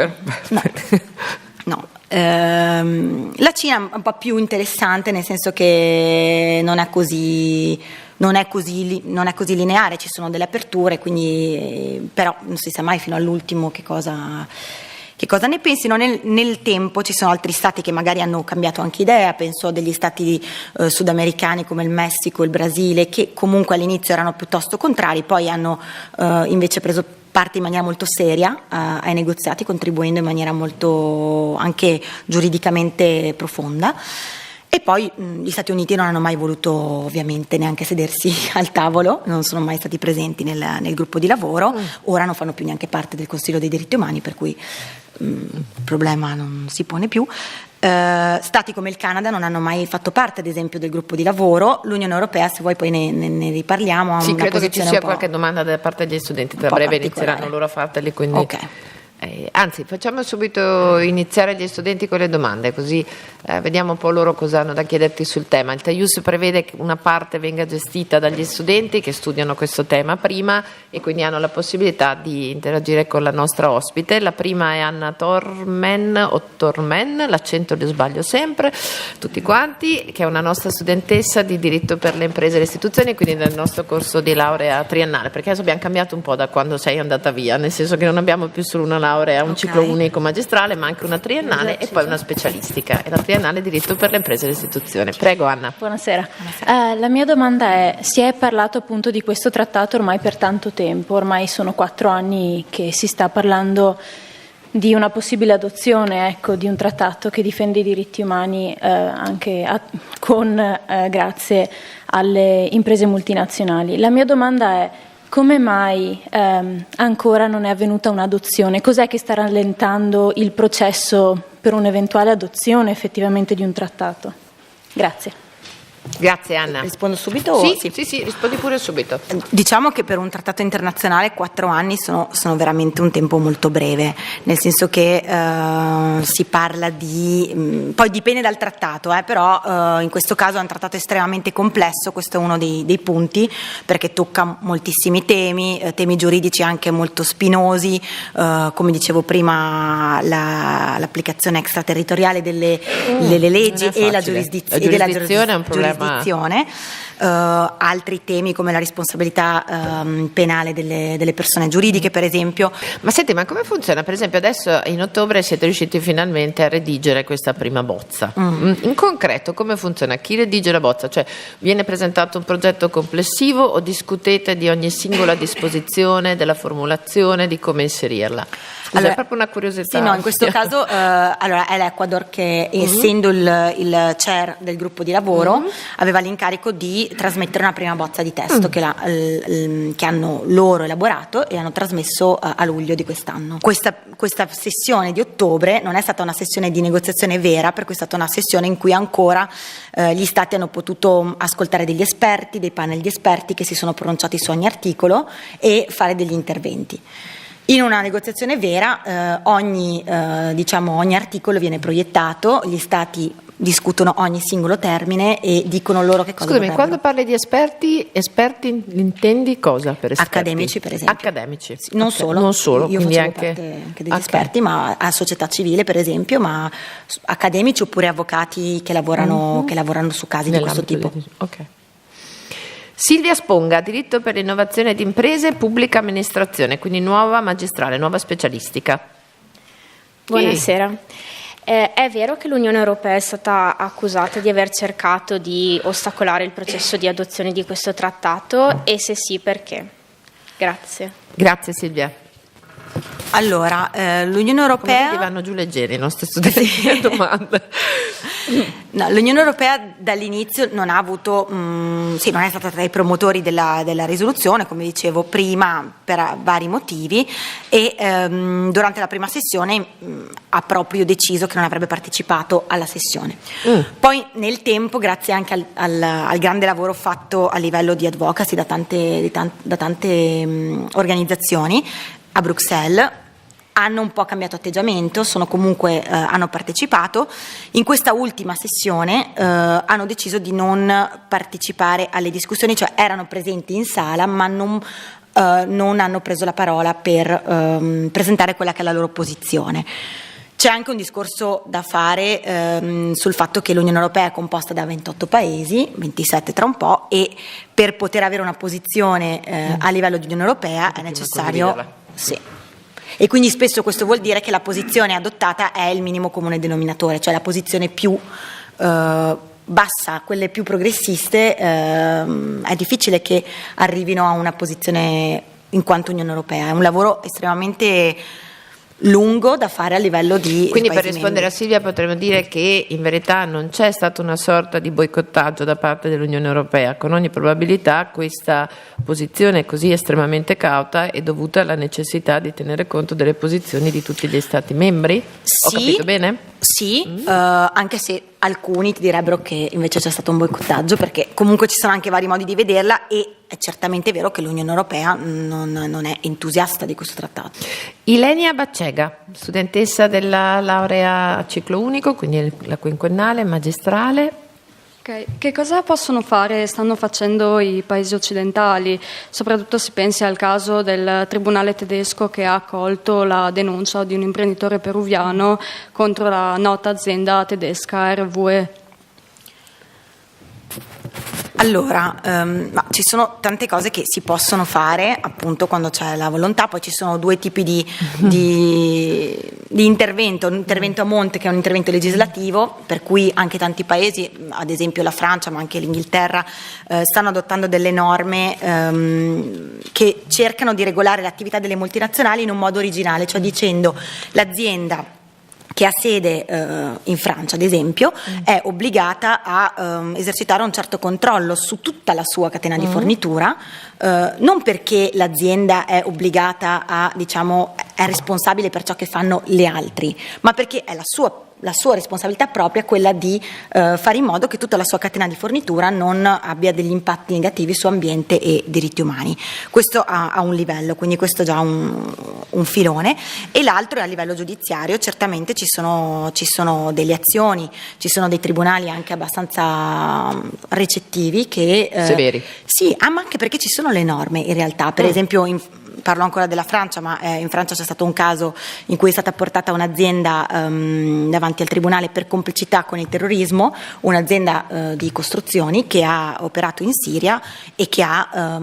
No. La Cina è un po' più interessante, nel senso che non è così lineare, ci sono delle aperture, quindi però non si sa mai fino all'ultimo che cosa ne pensino. Nel tempo ci sono altri stati che magari hanno cambiato anche idea, penso a degli stati sudamericani come il Messico, il Brasile, che comunque all'inizio erano piuttosto contrari, poi hanno invece preso parte in maniera molto seria ai negoziati, contribuendo in maniera molto anche giuridicamente profonda. E poi gli Stati Uniti non hanno mai voluto ovviamente neanche sedersi al tavolo, non sono mai stati presenti nel gruppo di lavoro, ora non fanno più neanche parte del Consiglio dei diritti umani, per cui il problema non si pone più. Stati come il Canada non hanno mai fatto parte, ad esempio, del gruppo di lavoro. L'Unione Europea, se vuoi poi ne riparliamo, ha sì, una credo che ci sia po', qualche domanda da parte degli studenti, tra breve inizieranno loro a farteli, quindi okay. Anzi, facciamo subito iniziare gli studenti con le domande, così vediamo un po' loro cosa hanno da chiederti sul tema. Il TAIUS prevede che una parte venga gestita dagli studenti che studiano questo tema prima e quindi hanno la possibilità di interagire con la nostra ospite. La prima è Anna Tormen, l'accento lo sbaglio sempre, tutti quanti, che è una nostra studentessa di diritto per le imprese e le istituzioni, quindi del nostro corso di laurea triennale, perché adesso abbiamo cambiato un po' da quando sei andata via, nel senso che non abbiamo più solo una laurea, un ciclo unico magistrale, ma anche una triennale e poi una specialistica, e la triennale diritto per le imprese e le istituzioni. Prego Anna. Buonasera. La mia domanda è: si è parlato appunto di questo trattato ormai per tanto tempo, ormai sono 4 anni che si sta parlando di una possibile adozione, ecco, di un trattato che difende i diritti umani grazie alle imprese multinazionali. La mia domanda è: come mai ancora non è avvenuta un'adozione? Cos'è che sta rallentando il processo per un'eventuale adozione effettivamente di un trattato? Grazie. Grazie Anna. Rispondo subito? Sì, rispondi pure subito. Diciamo che per un trattato internazionale 4 anni sono veramente un tempo molto breve, nel senso che si parla di, poi dipende dal trattato, però in questo caso è un trattato estremamente complesso, questo è uno dei punti, perché tocca moltissimi temi giuridici anche molto spinosi, come dicevo prima l'applicazione extraterritoriale delle leggi e la giurisdizione è un problema. Altri temi come la responsabilità penale delle persone giuridiche, per esempio. Ma senti, ma come funziona? Per esempio adesso in ottobre siete riusciti finalmente a redigere questa prima bozza. In concreto come funziona? Chi redige la bozza? Cioè viene presentato un progetto complessivo o discutete di ogni singola disposizione, della formulazione, di come inserirla? Scusa, è proprio una curiosità. Sì, no, in questo caso allora è l'Ecuador che, essendo il chair del gruppo di lavoro, aveva l'incarico di trasmettere una prima bozza di testo che hanno loro elaborato e hanno trasmesso a luglio di quest'anno. Questa sessione di ottobre non è stata una sessione di negoziazione vera, perché è stata una sessione in cui ancora gli stati hanno potuto ascoltare degli esperti, dei panel di esperti che si sono pronunciati su ogni articolo e fare degli interventi. In una negoziazione vera ogni articolo viene proiettato, gli stati discutono ogni singolo termine e dicono loro che cosa Scusami, vorrebbero. quando parli di esperti intendi cosa per esperti? Accademici, per esempio. Accademici. Sì, non solo, io quindi facevo anche parte degli esperti, ma a società civile, per esempio, ma accademici oppure avvocati che lavorano su casi di questo tipo. Ok. Silvia Sponga, diritto per l'innovazione di imprese e pubblica amministrazione, quindi nuova magistrale, nuova specialistica. Buonasera. È vero che l'Unione Europea è stata accusata di aver cercato di ostacolare il processo di adozione di questo trattato e se sì, perché? Grazie. Grazie Silvia. Allora, l'Unione Europea... Come vanno giù leggeri i nostri studenti a domanda. No, l'Unione Europea dall'inizio non ha avuto, non è stata tra i promotori della risoluzione, come dicevo prima, per vari motivi, e durante la prima sessione ha proprio deciso che non avrebbe partecipato alla sessione. Poi nel tempo, grazie anche al grande lavoro fatto a livello di advocacy da tante organizzazioni a Bruxelles, hanno un po' cambiato atteggiamento, hanno partecipato. In questa ultima sessione hanno deciso di non partecipare alle discussioni, cioè erano presenti in sala ma non hanno preso la parola per presentare quella che è la loro posizione. C'è anche un discorso da fare sul fatto che l'Unione Europea è composta da 28 paesi, 27 tra un po', e per poter avere una posizione a livello di Unione Europea è necessario... Sì. E quindi spesso questo vuol dire che la posizione adottata è il minimo comune denominatore, cioè la posizione più bassa, quelle più progressiste, è difficile che arrivino a una posizione in quanto Unione Europea. È un lavoro estremamente lungo da fare a livello di quindi Paesi per rispondere membri. a Silvia potremmo dire che in verità non c'è stata una sorta di boicottaggio da parte dell'Unione Europea. Con ogni probabilità questa posizione così estremamente cauta è dovuta alla necessità di tenere conto delle posizioni di tutti gli Stati membri? Ho capito bene? Sì, anche se alcuni ti direbbero che invece c'è stato un boicottaggio, perché comunque ci sono anche vari modi di vederla e è certamente vero che l'Unione Europea non è entusiasta di questo trattato. Ilenia Baccega, studentessa della laurea a ciclo unico, quindi la quinquennale, magistrale. Okay. Che cosa stanno facendo i paesi occidentali? Soprattutto si pensi al caso del tribunale tedesco che ha accolto la denuncia di un imprenditore peruviano contro la nota azienda tedesca RWE. Allora, ci sono tante cose che si possono fare appunto quando c'è la volontà, poi ci sono due tipi di intervento, un intervento a monte che è un intervento legislativo, per cui anche tanti paesi, ad esempio la Francia ma anche l'Inghilterra, stanno adottando delle norme che cercano di regolare l'attività delle multinazionali in un modo originale, cioè dicendo l'azienda che ha sede in Francia, ad esempio, è obbligata a esercitare un certo controllo su tutta la sua catena di fornitura, non perché l'azienda è obbligata a, diciamo, è responsabile per ciò che fanno le altri, ma perché è la sua responsabilità propria quella di fare in modo che tutta la sua catena di fornitura non abbia degli impatti negativi su ambiente e diritti umani. Questo ha un livello, quindi questo è già un filone, e l'altro è a livello giudiziario. Certamente ci sono delle azioni, ci sono dei tribunali anche abbastanza recettivi che severi. Sì, ma anche perché ci sono le norme in realtà, per esempio parlo ancora della Francia, ma in Francia c'è stato un caso in cui è stata portata un'azienda davanti al tribunale per complicità con il terrorismo, un'azienda di costruzioni che ha operato in Siria e che ha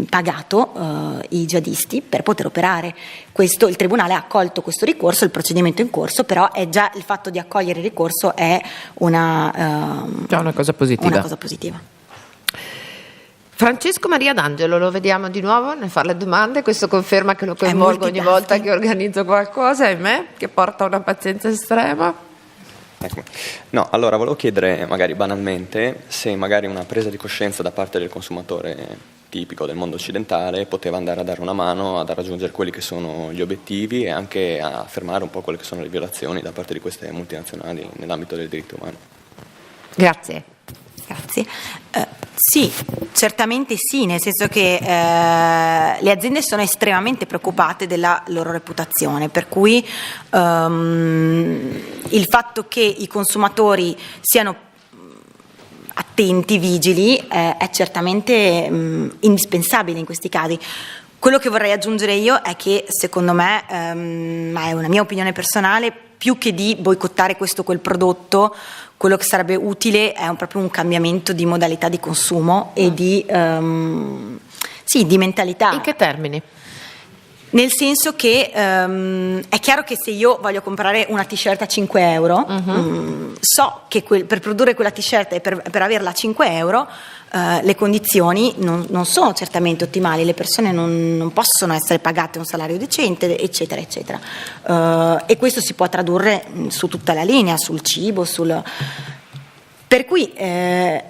pagato i jihadisti per poter operare. Il tribunale ha accolto questo ricorso, il procedimento è in corso, però è già il fatto di accogliere il ricorso è già una cosa positiva. Francesco Maria D'Angelo, lo vediamo di nuovo nel fare le domande, questo conferma che lo coinvolgo ogni volta che organizzo qualcosa, ahimè, che porta una pazienza estrema. No, allora volevo chiedere magari banalmente se magari una presa di coscienza da parte del consumatore tipico del mondo occidentale poteva andare a dare una mano ad raggiungere quelli che sono gli obiettivi e anche a fermare un po' quelle che sono le violazioni da parte di queste multinazionali nell'ambito del diritto umano. Grazie. Sì, certamente sì, nel senso che le aziende sono estremamente preoccupate della loro reputazione, per cui il fatto che i consumatori siano attenti, vigili, è certamente indispensabile in questi casi. Quello che vorrei aggiungere io è che secondo me, ma è una mia opinione personale, più che di boicottare questo o quel prodotto, quello che sarebbe utile è proprio un cambiamento di modalità di consumo e di mentalità. In che termini? Nel senso che è chiaro che se io voglio comprare una t-shirt a 5 euro, so che per produrre quella t-shirt e per averla a 5 euro, le condizioni non sono certamente ottimali, le persone non possono essere pagate un salario decente, eccetera, eccetera. E questo si può tradurre su tutta la linea, sul cibo, Per cui è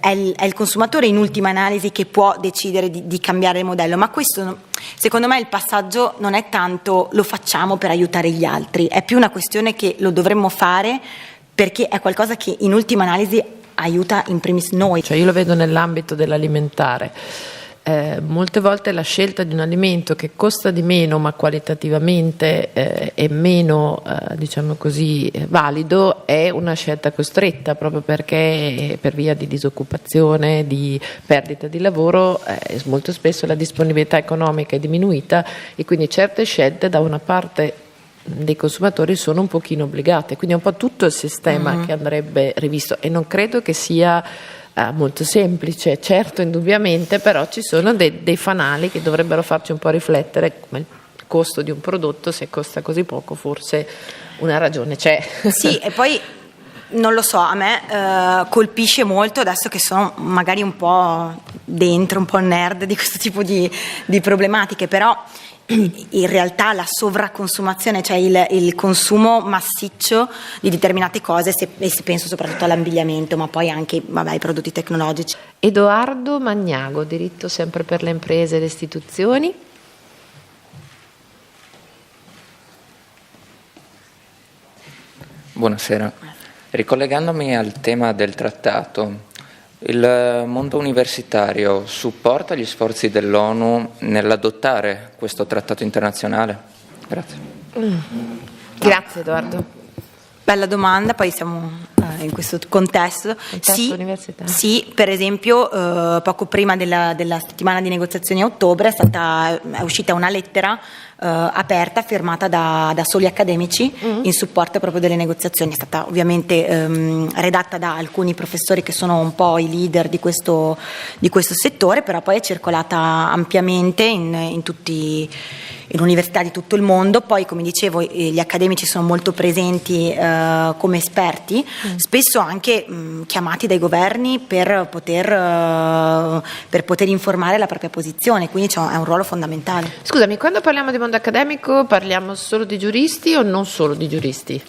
il consumatore in ultima analisi che può decidere di cambiare il modello, ma questo secondo me il passaggio non è tanto lo facciamo per aiutare gli altri, è più una questione che lo dovremmo fare perché è qualcosa che in ultima analisi aiuta in primis noi. Cioè io lo vedo nell'ambito dell'alimentare. Molte volte la scelta di un alimento che costa di meno ma qualitativamente è meno diciamo così valido è una scelta costretta, proprio perché per via di disoccupazione, di perdita di lavoro molto spesso la disponibilità economica è diminuita e quindi certe scelte da una parte dei consumatori sono un pochino obbligate, quindi è un po' tutto il sistema che andrebbe rivisto e non credo che sia molto semplice, certo, indubbiamente, però ci sono dei fanali che dovrebbero farci un po' riflettere, come il costo di un prodotto, se costa così poco forse una ragione c'è. Sì, e poi non lo so, a me colpisce molto, adesso che sono magari un po' dentro, un po' nerd di questo tipo di problematiche, però in realtà la sovraconsumazione, cioè il consumo massiccio di determinate cose, e se penso soprattutto all'abbigliamento, ma poi anche ai prodotti tecnologici. Edoardo Magnago, diritto sempre per le imprese e le istituzioni. Buonasera. Ricollegandomi al tema del trattato, il mondo universitario supporta gli sforzi dell'ONU nell'adottare questo trattato internazionale? Grazie. Grazie Edoardo. Bella domanda, poi siamo contesto. Sì, universitario. sì, per esempio poco prima della settimana di negoziazioni a ottobre è uscita una lettera aperta, firmata da soli accademici in supporto proprio delle negoziazioni. È stata ovviamente redatta da alcuni professori che sono un po' i leader di questo settore, però poi è circolata ampiamente in università di tutto il mondo. Poi, come dicevo, gli accademici sono molto presenti come esperti, spesso anche chiamati dai governi per poter informare la propria posizione, quindi è un ruolo fondamentale. Scusami, quando parliamo di mondo accademico parliamo solo di giuristi o non solo di giuristi?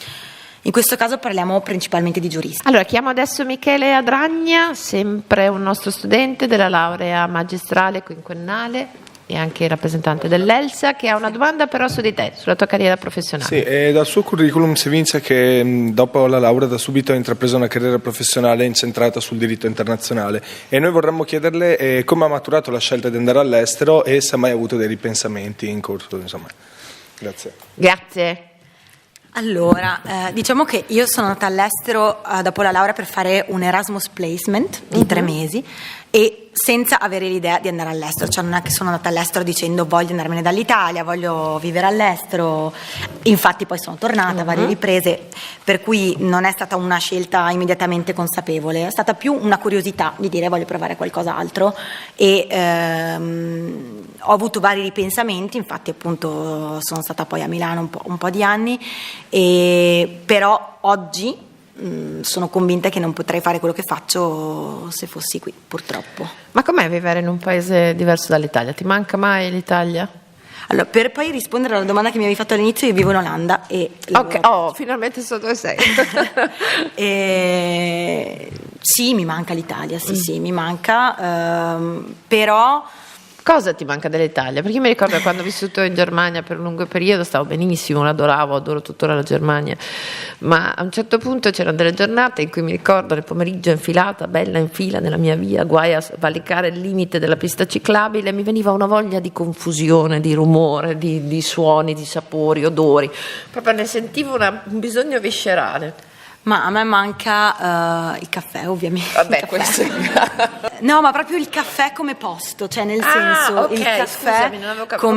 In questo caso parliamo principalmente di giuristi. Allora, chiamo adesso Michele Adragna, sempre un nostro studente della laurea magistrale quinquennale e anche rappresentante dell'ELSA, che ha una domanda però su di te, sulla tua carriera professionale. Sì, dal suo curriculum si evince che dopo la laurea da subito ha intrapreso una carriera professionale incentrata sul diritto internazionale, e noi vorremmo chiederle come ha maturato la scelta di andare all'estero e se ha mai avuto dei ripensamenti in corso, insomma. Grazie. Allora, diciamo che io sono andata all'estero dopo la laurea per fare un Erasmus placement di 3 mesi, e senza avere l'idea di andare all'estero, cioè non è che sono andata all'estero dicendo voglio andarmene dall'Italia, voglio vivere all'estero. Infatti poi sono tornata a varie riprese, per cui non è stata una scelta immediatamente consapevole, è stata più una curiosità di dire voglio provare qualcos'altro, e ho avuto vari ripensamenti. Infatti appunto sono stata poi a Milano un po' di anni, però oggi sono convinta che non potrei fare quello che faccio se fossi qui, purtroppo. Ma com'è vivere in un paese diverso dall'Italia? Ti manca mai l'Italia? Allora, per poi rispondere alla domanda che mi avevi fatto all'inizio, io vivo in Olanda e finalmente so dove sei. Sì, mi manca l'Italia, sì, mi manca, però... Cosa ti manca dell'Italia? Perché io mi ricordo quando ho vissuto in Germania per un lungo periodo, stavo benissimo, adoro tuttora la Germania, ma a un certo punto c'erano delle giornate in cui mi ricordo nel pomeriggio infilata, bella in fila nella mia via, guai a valicare il limite della pista ciclabile, mi veniva una voglia di confusione, di rumore, di suoni, di sapori, odori, proprio ne sentivo un bisogno viscerale. Ma a me manca il caffè, ovviamente. Vabbè, questo no, ma proprio il caffè come posto, cioè nel senso, okay, il caffè scusami, non avevo capito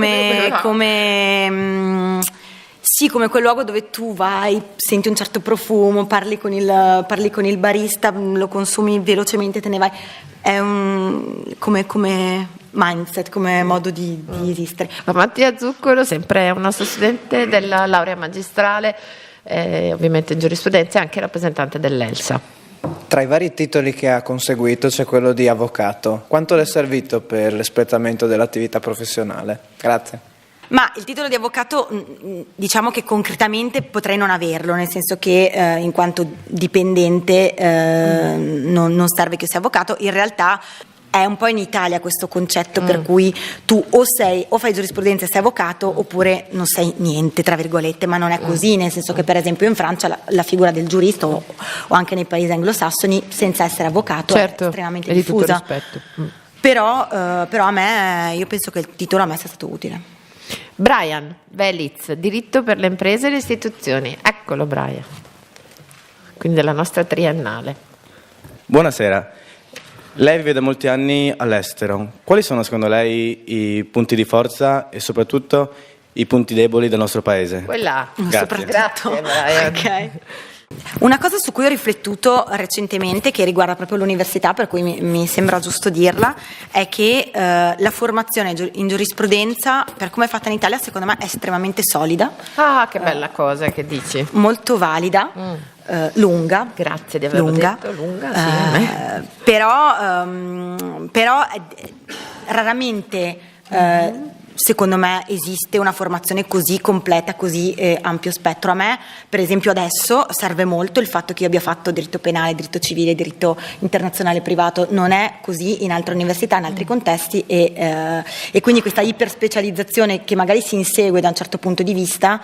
sì, come quel luogo dove tu vai, senti un certo profumo, parli con il barista, lo consumi velocemente, te ne vai. È come mindset, come modo di esistere. Ma Mattia Zuccolo, sempre un nostro studente della laurea magistrale, ovviamente in giurisprudenza, e anche rappresentante dell'ELSA. Tra i vari titoli che ha conseguito c'è quello di avvocato. Quanto le è servito per l'espletamento dell'attività professionale? Grazie. Ma il titolo di avvocato, diciamo che concretamente potrei non averlo, nel senso che in quanto dipendente non serve che io sia avvocato. In realtà è un po' in Italia questo concetto per cui tu o fai giurisprudenza e sei avvocato, oppure non sei niente, tra virgolette, ma non è così, nel senso che per esempio in Francia la figura del giurista o anche nei paesi anglosassoni, senza essere avvocato, è estremamente diffusa. Però a me, io penso che il titolo a me sia stato utile. Brian Velitz, diritto per le imprese e le istituzioni. Eccolo Brian, quindi della nostra triennale. Buonasera. Lei vive da molti anni all'estero. Quali sono secondo lei i punti di forza e soprattutto i punti deboli del nostro paese? Quella. Grazie. Grazie Brian. Ok. Una cosa su cui ho riflettuto recentemente, che riguarda proprio l'università, per cui mi sembra giusto dirla, è che la formazione in giurisprudenza, per come è fatta in Italia, secondo me è estremamente solida. Ah, che bella cosa che dici. Molto valida. Lunga, grazie di averlo detto, lunga, sì, però raramente secondo me esiste una formazione così completa, così ampio spettro. A me per esempio adesso serve molto il fatto che io abbia fatto diritto penale, diritto civile, diritto internazionale privato. Non è così in altre università, in altri contesti, e quindi questa iperspecializzazione che magari si insegue da un certo punto di vista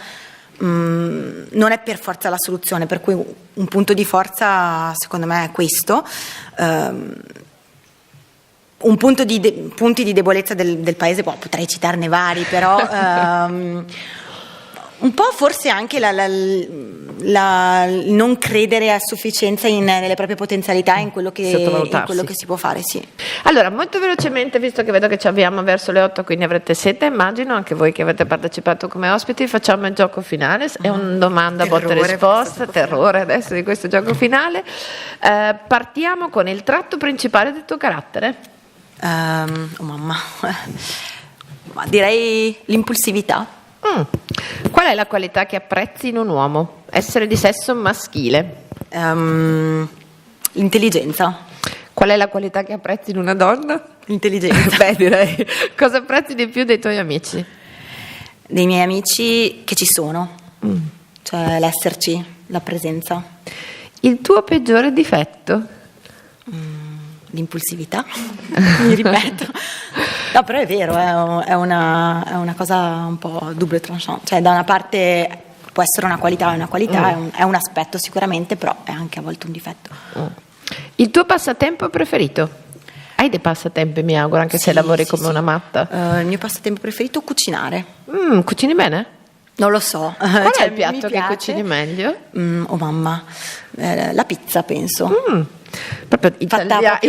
non è per forza la soluzione, per cui un punto di forza secondo me è questo. Un punto punti di debolezza del paese, potrei citarne vari, però Un po' forse anche il non credere a sufficienza nelle proprie potenzialità, in quello che si può fare, sì. Allora, molto velocemente, visto che vedo che ci avviamo verso le 8, quindi avrete sete, immagino, anche voi che avete partecipato come ospiti, facciamo il gioco finale, è una domanda botta e risposta, terrore adesso di questo gioco finale. Partiamo con il tratto principale del tuo carattere. Oh mamma, direi l'impulsività. Qual è la qualità che apprezzi in un uomo? Essere di sesso maschile. L'intelligenza. Qual è la qualità che apprezzi in una donna? L'intelligenza. Beh, direi. Cosa apprezzi di più dei tuoi amici? Dei miei amici che ci sono, cioè l'esserci, la presenza. Il tuo peggiore difetto? L'impulsività, mi ripeto. No, però è vero, è una cosa un po' double tranchant, cioè da una parte può essere una qualità, è un aspetto sicuramente, però è anche a volte un difetto. Il tuo passatempo preferito? Hai dei passatempi, mi auguro, anche se lavori come una matta. Il mio passatempo preferito è cucinare. Cucini bene? Non lo so. Qual è il piatto che cucini meglio? Oh mamma, la pizza penso. Proprio italiana,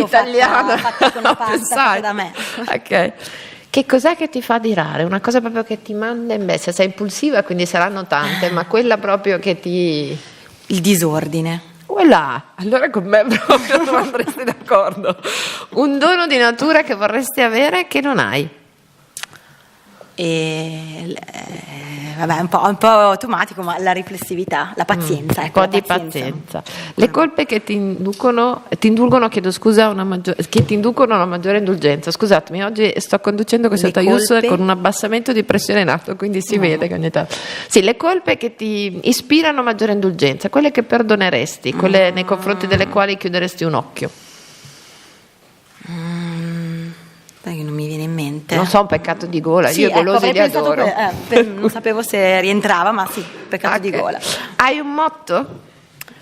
fatta con la pasta, fatta da me. Ok. Che cos'è che ti fa dirare? Una cosa proprio che ti manda in bestia. Sei impulsiva, quindi saranno tante, ma quella proprio che ti... Il disordine. Voilà, allora con me proprio non andresti d'accordo. Un dono di natura che vorresti avere che non hai? Vabbè, un po' automatico, ma la riflessività, la pazienza. Un po' di pazienza. Le colpe che ti inducono a una maggiore indulgenza. Scusatemi, oggi sto conducendo questo Taius con un abbassamento di pressione in atto, quindi si vede che ogni tanto. Sì, le colpe che ti ispirano a maggiore indulgenza, quelle che perdoneresti, quelle nei confronti delle quali chiuderesti un occhio. Che non mi viene in mente. Non so, un peccato di gola, sì, io i golosi li adoro. Non sapevo se rientrava, ma sì, peccato di gola. Hai un motto?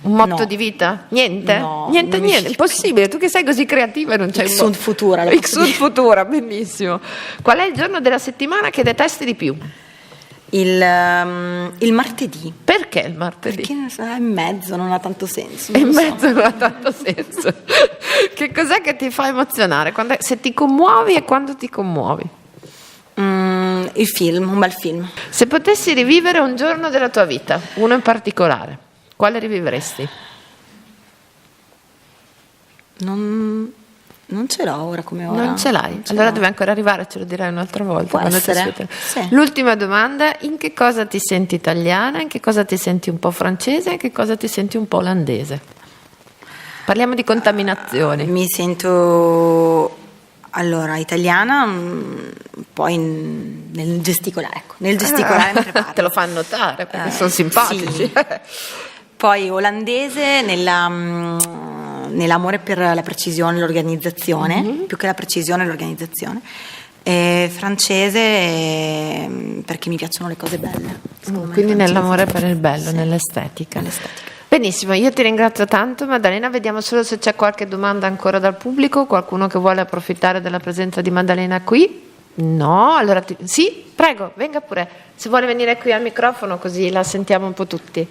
Un motto di vita? Niente? No, niente, impossibile, tu che sei così creativa non c'è un motto. Futura. Sunt futura, benissimo. Qual è il giorno della settimana che detesti di più? Il martedì. Perché il martedì? Perché è in mezzo, non ha tanto senso. Non ha tanto senso. Che cos'è che ti fa emozionare? Se ti commuovi e quando ti commuovi? Il film, un bel film. Se potessi rivivere un giorno della tua vita, uno in particolare, quale rivivresti? Non ce l'ho ora come ora. Non ce l'hai? Allora deve ancora arrivare, ce lo dirai un'altra volta. Può essere. Sì. L'ultima domanda, in che cosa ti senti italiana, in che cosa ti senti un po' francese, in che cosa ti senti un po' olandese? Parliamo di contaminazioni. Mi sento italiana, poi nel gesticolare, ecco. Nel gesticolare mi preparo. Te lo fanno notare perché sono simpatici. Sì. Poi olandese nell'amore per la precisione e l'organizzazione, più che la precisione e l'organizzazione. E francese perché mi piacciono le cose belle. Quindi nell'amore per il bello, sì. Nell'estetica. Benissimo, io ti ringrazio tanto Maddalena, vediamo solo se c'è qualche domanda ancora dal pubblico, qualcuno che vuole approfittare della presenza di Maddalena qui? No? Allora sì, prego, venga pure, se vuole venire qui al microfono così la sentiamo un po' tutti.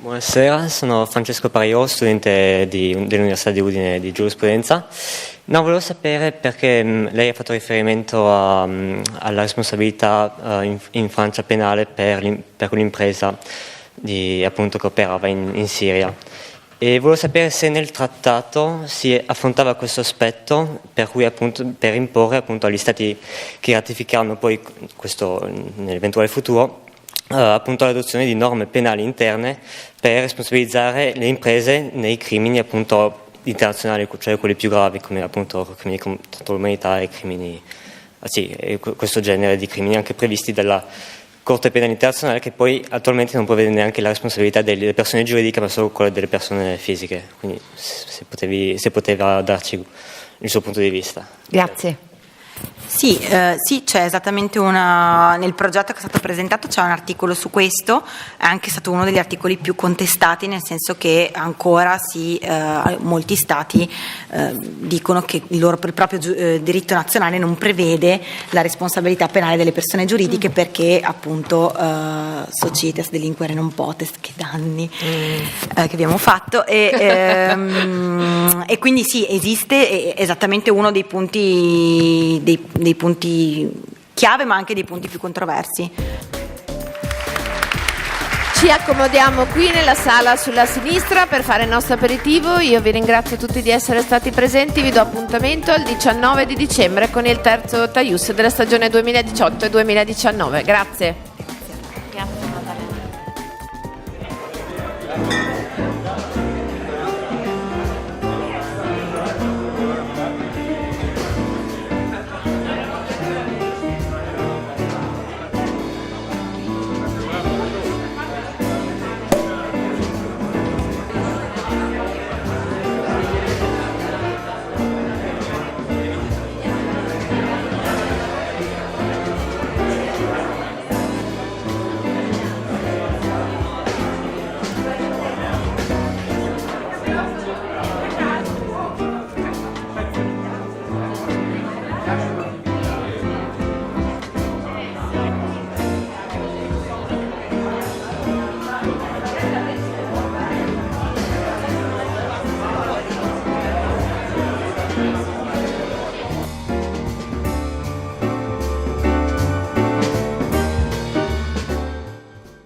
Buonasera, sono Francesco Pario, studente dell'Università di Udine di giurisprudenza. No, volevo sapere perché lei ha fatto riferimento alla responsabilità in Francia penale per quell'impresa appunto, che operava in Siria. E volevo sapere se nel trattato si affrontava questo aspetto per cui appunto per imporre appunto agli stati che ratificheranno poi questo nell'eventuale futuro appunto l'adozione di norme penali interne per responsabilizzare le imprese nei crimini appunto internazionali, cioè quelli più gravi come appunto crimini contro l'umanità e crimini questo genere di crimini anche previsti dalla Corte Penale Internazionale, che poi attualmente non prevede neanche la responsabilità delle persone giuridiche ma solo quella delle persone fisiche, quindi se poteva darci il suo punto di vista. Grazie. Sì, c'è esattamente nel progetto che è stato presentato c'è un articolo su questo, è anche stato uno degli articoli più contestati, nel senso che ancora molti stati dicono che il proprio diritto nazionale non prevede la responsabilità penale delle persone giuridiche perché appunto societas delinquere non potest, che danni che abbiamo fatto e quindi sì, esiste esattamente uno dei punti dei punti chiave, ma anche dei punti più controversi. Ci accomodiamo qui nella sala sulla sinistra per fare il nostro aperitivo. Io vi ringrazio tutti di essere stati presenti, vi do appuntamento al 19 di dicembre con il terzo Taius della stagione 2018 e 2019. Grazie.